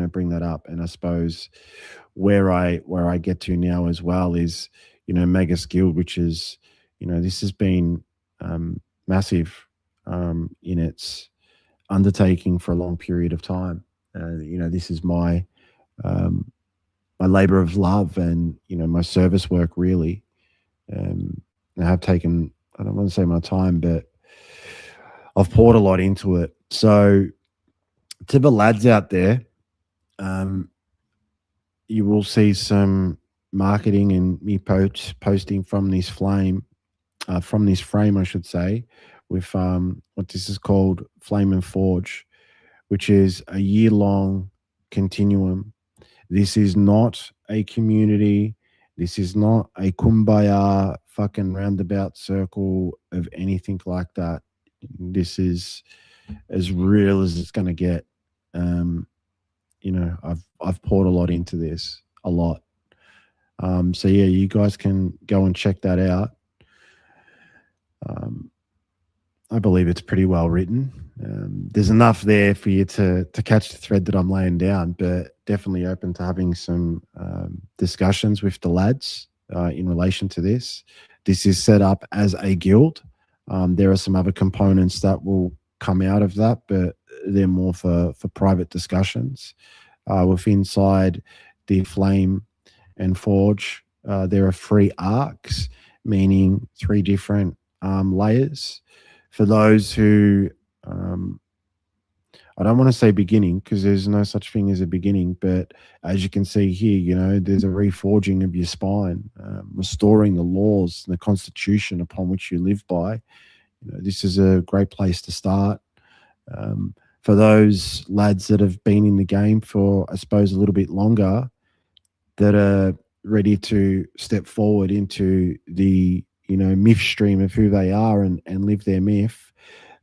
bring that up. And I suppose where I get to now as well is mega skilled, which is this has been massive in its undertaking for a long period of time. This is my labor of love and my service work, really. I have taken, I don't want to say my time, but I've poured a lot into it. So to the lads out there, you will see some marketing and me posting from this frame, I should say, with what this is called, Flame and Forge, which is a year-long continuum. This is not a community. This is not a kumbaya fucking roundabout circle of anything like that. This is as real as it's going to get. I've poured a lot into this, a lot. So yeah, you guys can go and check that out. Um, I believe it's pretty well written. There's enough there for you to catch the thread that I'm laying down, but definitely open to having some discussions with the lads in relation to this. This is set up as a guild. There are some other components that will come out of that, but they're more for private discussions. With inside the Flame and Forge, there are 3 arcs, meaning 3 different layers. For those who, um, I don't want to say beginning because there's no such thing as a beginning, but as you can see here, there's a reforging of your spine, restoring the laws and the constitution upon which you live by. This is a great place to start. For those lads that have been in the game for, I suppose, a little bit longer, that are ready to step forward into the myth stream of who they are and live their myth,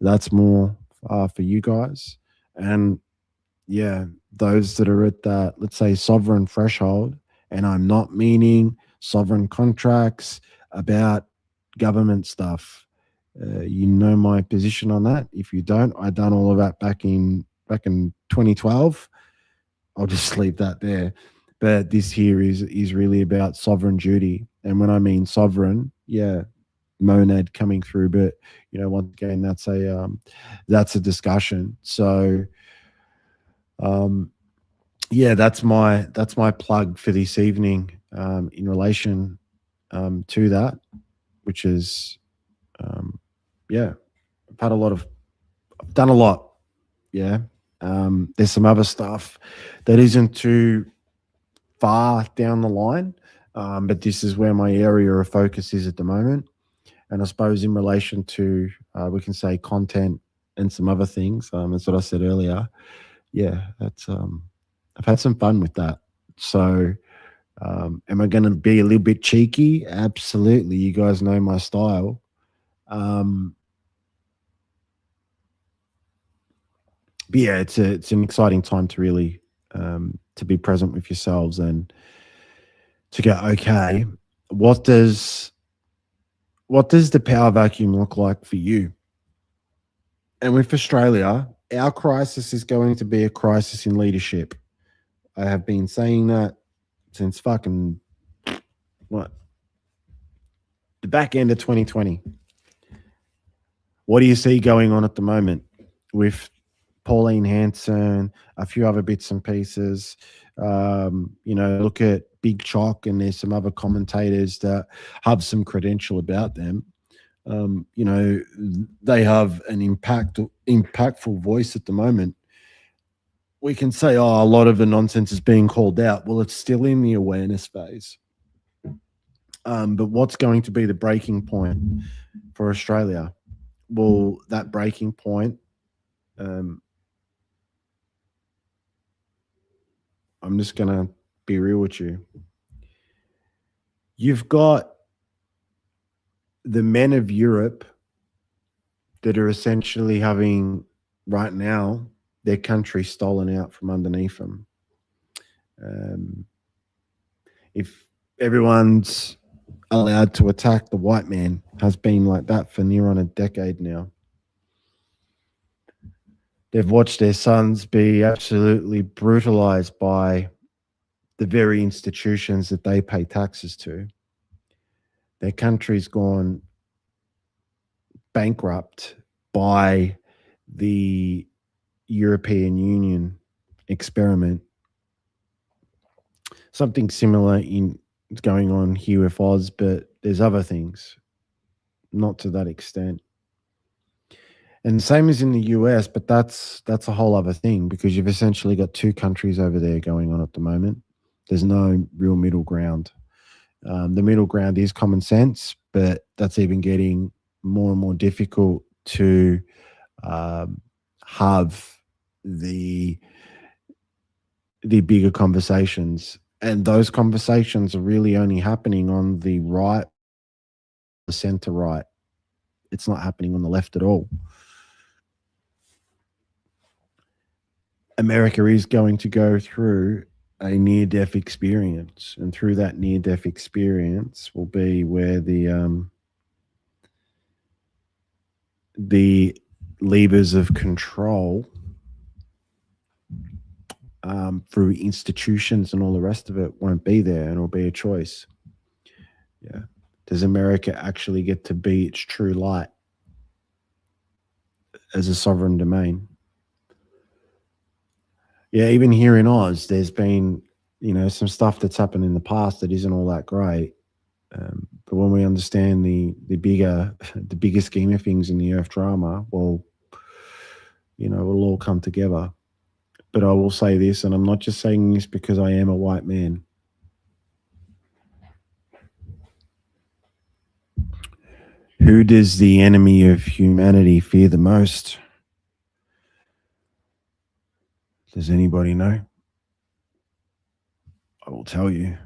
that's more for you guys. And yeah, those that are at that, let's say, sovereign threshold, and I'm not meaning sovereign contracts about government stuff. You know my position on that. If you don't, I done all of that back in 2012. I'll just leave that there. But this here is really about sovereign duty. And when I mean sovereign, yeah, monad coming through. But once again, that's a discussion. So yeah, that's my plug for this evening in relation to that, which is yeah, I've done a lot. Yeah. There's some other stuff that isn't too far down the line, but this is where my area of focus is at the moment. And I suppose in relation to, we can say content and some other things, that's what I said earlier. Yeah, I've had some fun with that. So, am I going to be a little bit cheeky? Absolutely. You guys know my style. But yeah, it's an exciting time to really to be present with yourselves and to go, okay, what does the power vacuum look like for you? And with Australia, our crisis is going to be a crisis in leadership. I have been saying that since fucking what, the back end of 2020. What do you see going on at the moment with Pauline Hanson, a few other bits and pieces? Look at Big Chalk, and there's some other commentators that have some credential about them. They have an impactful voice at the moment. We can say, oh, a lot of the nonsense is being called out. Well, it's still in the awareness phase. But what's going to be the breaking point for Australia? Well, that breaking point, I'm just going to be real with you. You've got the men of Europe that are essentially having, right now, their country stolen out from underneath them. If everyone's allowed to attack the white man, has been like that for near on a decade now. They've watched their sons be absolutely brutalized by the very institutions that they pay taxes to. Their country's gone bankrupt by the European Union experiment. Something similar in going on here with Oz, but there's other things, not to that extent. And same as in the US, but that's a whole other thing because you've essentially got 2 countries over there going on at the moment. There's no real middle ground. The middle ground is common sense, but that's even getting more and more difficult to have the bigger conversations. And those conversations are really only happening on the right, the center right. It's not happening on the left at all. America is going to go through a near-death experience, and through that near-death experience will be where the levers of control through institutions and all the rest of it won't be there, and it'll be a choice. Yeah. Does America actually get to be its true light as a sovereign domain? Yeah, even here in Oz, there's been, some stuff that's happened in the past that isn't all that great. But when we understand the bigger scheme of things in the Earth drama, well, it'll all come together. But I will say this, and I'm not just saying this because I am a white man. Who does the enemy of humanity fear the most? Does anybody know? I will tell you.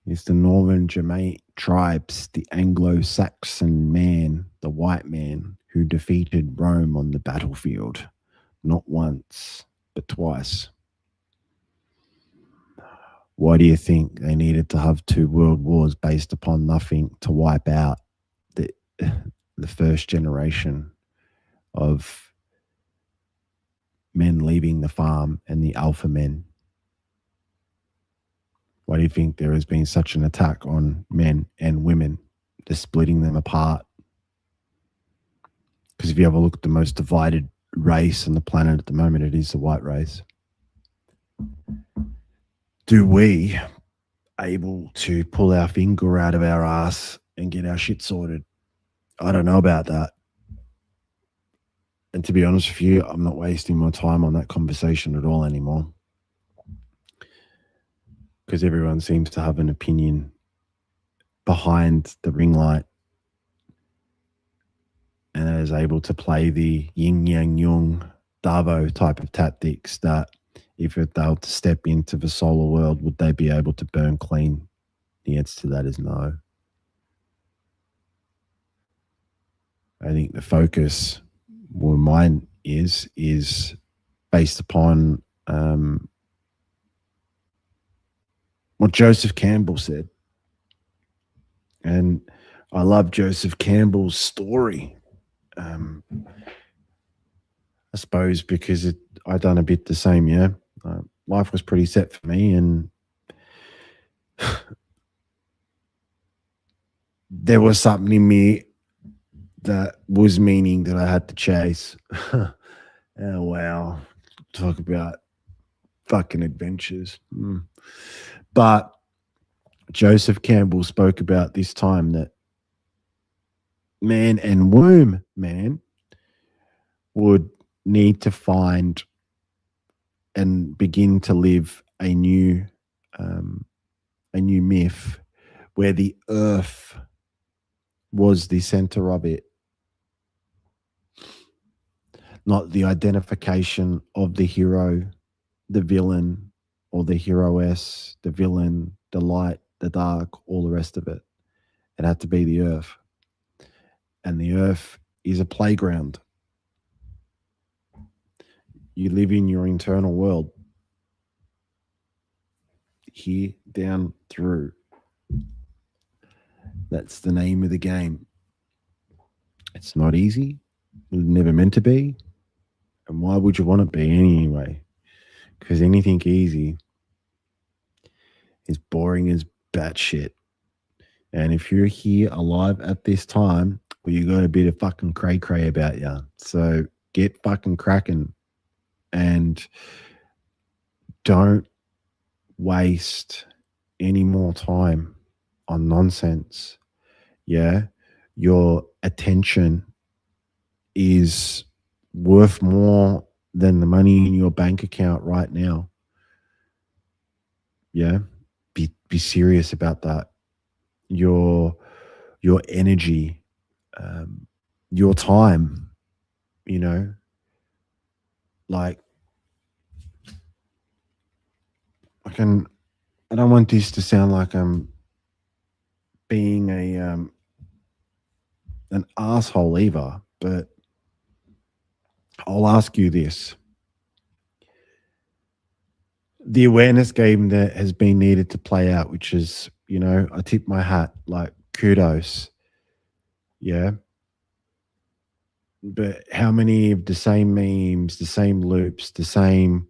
It's the Northern Germanic tribes, the Anglo-Saxon man, the white man who defeated Rome on the battlefield, not once, but twice. Why do you think they needed to have 2 world wars based upon nothing to wipe out the first generation of men leaving the farm and the alpha men? Why do you think there has been such an attack on men and women? They're splitting them apart. Because if you have a look at the most divided race on the planet at the moment, it is the white race. Do we able to pull our finger out of our ass and get our shit sorted? I don't know about that. And to be honest with you, I'm not wasting my time on that conversation at all anymore. Because everyone seems to have an opinion behind the ring light and is able to play the yin yang yung Davo type of tactics that if they were to step into the solar world, would they be able to burn clean? The answer to that is no. I think the focus, where mine is based upon what Joseph Campbell said. And I love Joseph Campbell's story. I suppose because I done a bit the same, yeah. Life was pretty set for me, and there was something in me that was meaning that I had to chase. Oh, wow. Talk about fucking adventures. But Joseph Campbell spoke about this time that man and womb man would need to find and begin to live a new myth where the earth was the center of it, not the identification of the hero, the villain, or the heroess, the villain, the light, the dark, all the rest of it. It had to be the earth. And the earth is a playground. You live in your internal world. Here, down, through. That's the name of the game. It's not easy. It was never meant to be. And why would you want it to be anyway? Because anything easy is boring as batshit. And if you're here alive at this time, well, you got a bit of fucking cray-cray about you. So get fucking cracking and don't waste any more time on nonsense. Yeah. Your attention is worth more than the money in your bank account right now. Yeah. Be serious about that. Your energy, your time, like I don't want this to sound like I'm being an asshole either, but I'll ask you this. the awareness game that has been needed to play out, which is, I tip my hat, like kudos. Yeah. But how many of the same memes, the same loops, the same,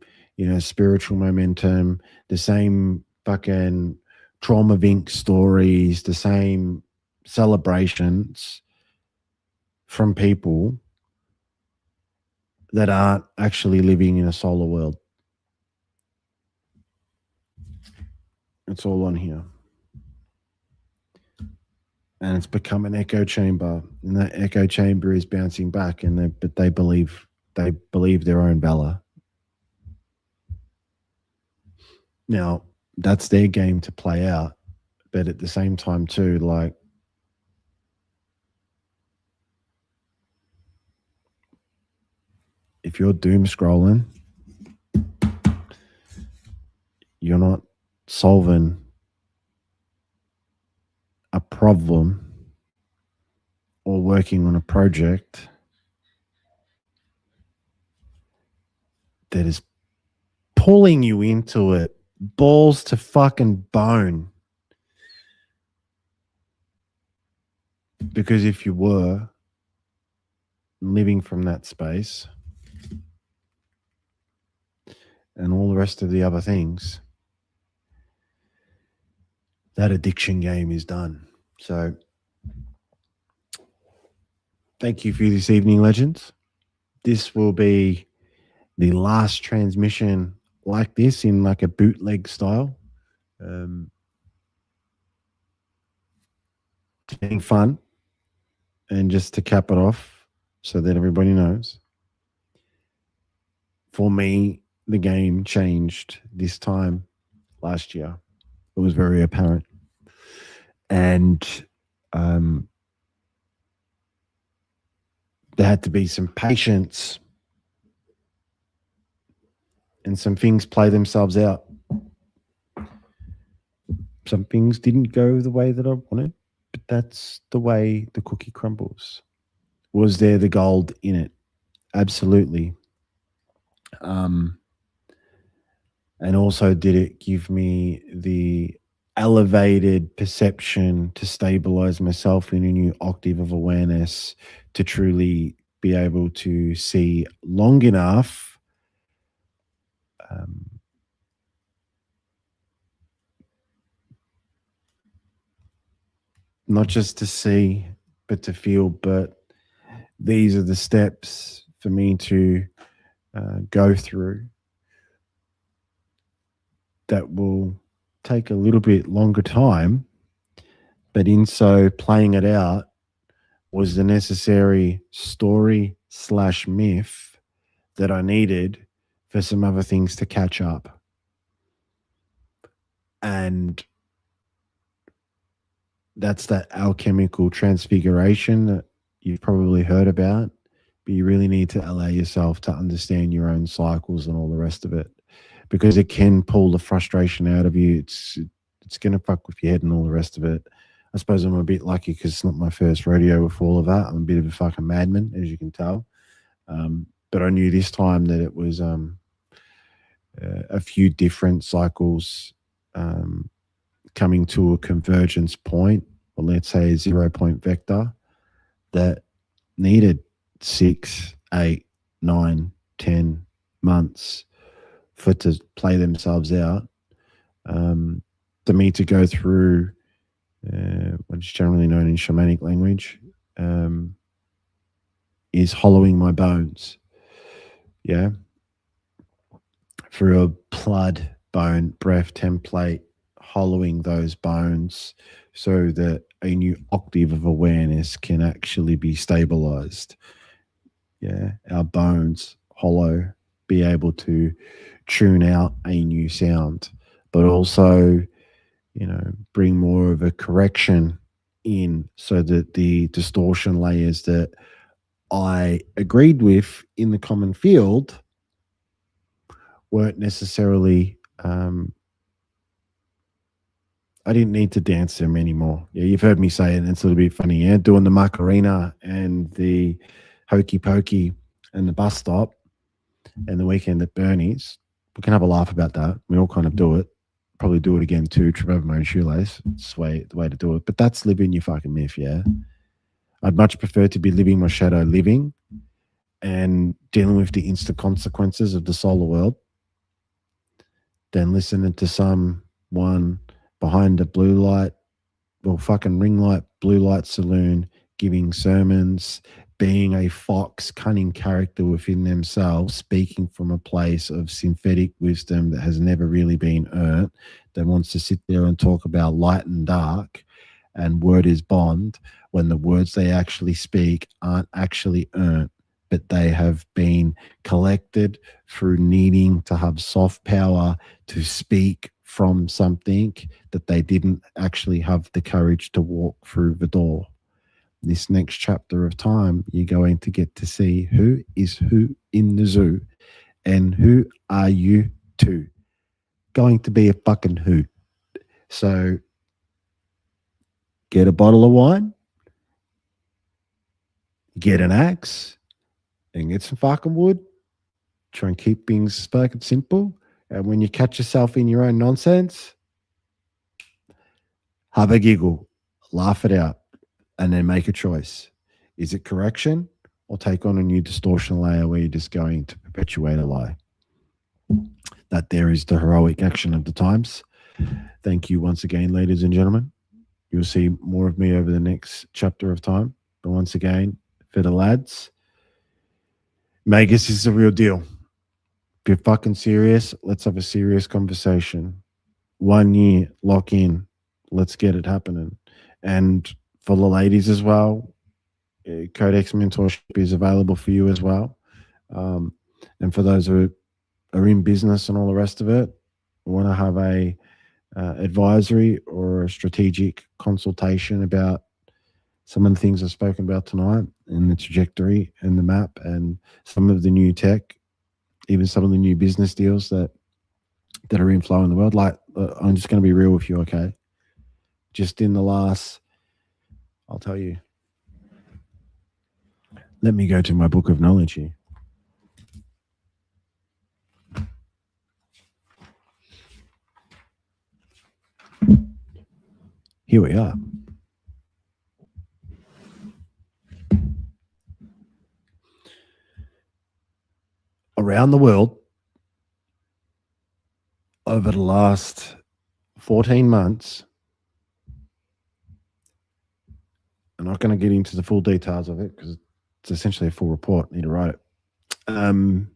spiritual momentum, the same fucking trauma vink stories, the same celebrations from people that aren't actually living in a solar world? It's all on here. And it's become an echo chamber, and that echo chamber is bouncing back, but they believe their own valor. Now, that's their game to play out, but at the same time too, like, if you're doom scrolling, you're not solving a problem or working on a project that is pulling you into it, balls to fucking bone. Because if you were living from that space and all the rest of the other things, that addiction game is done. So thank you for this evening, legends. This will be the last transmission like this in like a bootleg style. It's been fun. And just to cap it off so that everybody knows, for me, the game changed this time last year. It was very apparent. And there had to be some patience, and some things play themselves out. Some things didn't go the way that I wanted, but that's the way the cookie crumbles. Was there the gold in it? Absolutely. And also, did it give me the elevated perception to stabilize myself in a new octave of awareness to truly be able to see long enough not just to see, but to feel. But these are the steps for me to go through that will take a little bit longer time, but in so playing it out was the necessary story/myth that I needed for some other things to catch up. And that's that alchemical transfiguration that you've probably heard about, but you really need to allow yourself to understand your own cycles and all the rest of it, because it can pull the frustration out of you. It's going to fuck with your head and all the rest of it. I suppose I'm a bit lucky because it's not my first rodeo with all of that. I'm a bit of a fucking madman, as you can tell. But I knew this time that it was a few different cycles coming to a convergence point, or let's say a 0 point vector, that needed 6, 8, 9, 10 months for it to play themselves out. For me to go through what's generally known in shamanic language is hollowing my bones. Yeah. Through a blood bone breath template, hollowing those bones so that a new octave of awareness can actually be stabilized. Yeah, our bones hollow, be able to tune out a new sound, but also, bring more of a correction in so that the distortion layers that I agreed with in the common field weren't necessarily I didn't need to dance them anymore. Yeah, you've heard me say it, and it's a little bit funny, yeah? Doing the Macarena and the Hokey Pokey and the bus stop and the weekend at Bernie's We can have a laugh about that. We all kind of do it. Probably do it again too. Trip over my own shoelace. It's the way to do it. But that's living your fucking myth, yeah? I'd much prefer to be living my shadow living and dealing with the instant consequences of the solar world than listening to someone behind a blue light or fucking ring light, blue light saloon giving sermons, being a fox, cunning character within themselves, speaking from a place of synthetic wisdom that has never really been earned, that wants to sit there and talk about light and dark and word is bond when the words they actually speak aren't actually earned, but they have been collected through needing to have soft power to speak from something that they didn't actually have the courage to walk through the door. This next chapter of time, you're going to get to see who is who in the zoo and who are you to. Going to be a fucking hoot. So get a bottle of wine, get an axe, and get some fucking wood. Try and keep things fucking simple. And when you catch yourself in your own nonsense, have a giggle, laugh it out, and then make a choice. Is it correction or take on a new distortion layer where you're just going to perpetuate a lie? That there is the heroic action of the times. Thank you once again, ladies and gentlemen. You'll see more of me over the next chapter of time. But once again, for the lads, Magus is the real deal. If you're fucking serious, let's have a serious conversation. 1 year, lock in. Let's get it happening. And for the ladies as well, Codex mentorship is available for you as well. And for those who are in business and all the rest of it, want to have a advisory or a strategic consultation about some of the things I've spoken about tonight and the trajectory and the map and some of the new tech, even some of the new business deals that are in flow in the world. Like, I'm just going to be real with you, okay? Just in the last, I'll tell you. Let me go to my book of knowledge here. Here we are. Around the world, over the last 14 months, I'm not going to get into the full details of it because it's essentially a full report. I need to write it.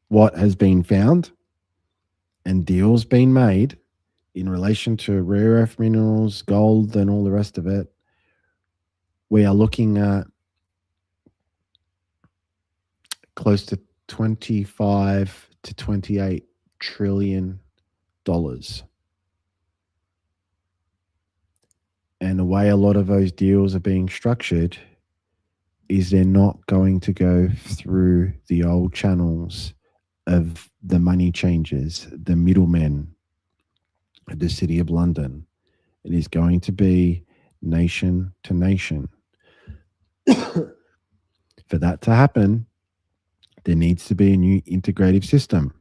What has been found and deals been made in relation to rare earth minerals, gold, and all the rest of it, we are looking at close to 25 to 28 trillion dollars. And the way a lot of those deals are being structured is they're not going to go through the old channels of the money changers, the middlemen of the City of London. It is going to be nation to nation. For that to happen, there needs to be a new integrative system.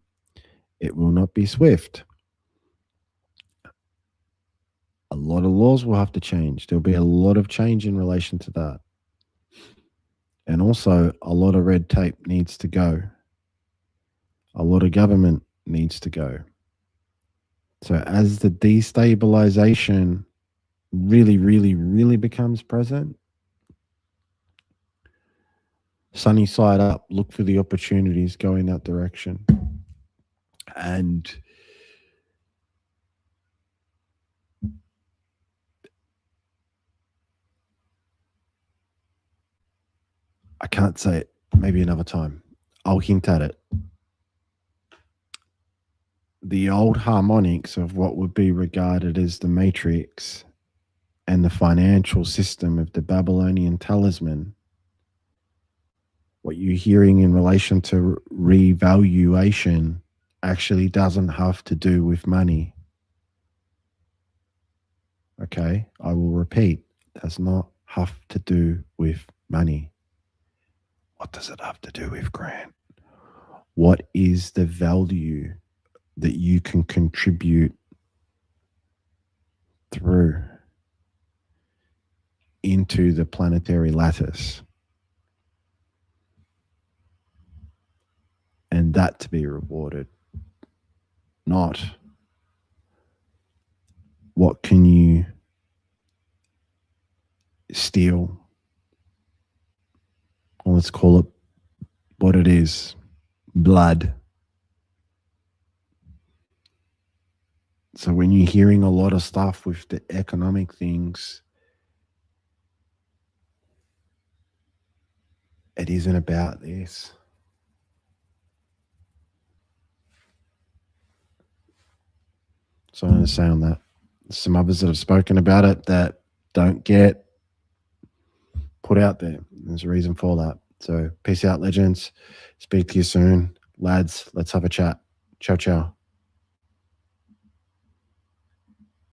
It will not be swift. A lot of laws will have to change. There'll be a lot of change in relation to that. And also, a lot of red tape needs to go. A lot of government needs to go. So as the destabilization really, really, really becomes present, sunny side up, look for the opportunities, go in that direction. And I can't say it, maybe another time. I'll hint at it. The old harmonics of what would be regarded as the matrix and the financial system of the Babylonian talisman, what you're hearing in relation to revaluation actually doesn't have to do with money. Okay, I will repeat, does not have to do with money. What does it have to do with, Grant? What is the value that you can contribute through into the planetary lattice, and that to be rewarded, not what can you steal, or let's call it what it is, blood. So when you're hearing a lot of stuff with the economic things, it isn't about this. So I understand that. Some others that have spoken about it that don't get put out there. There's a reason for that. So peace out, legends. Speak to you soon. Lads, let's have a chat. Ciao, ciao.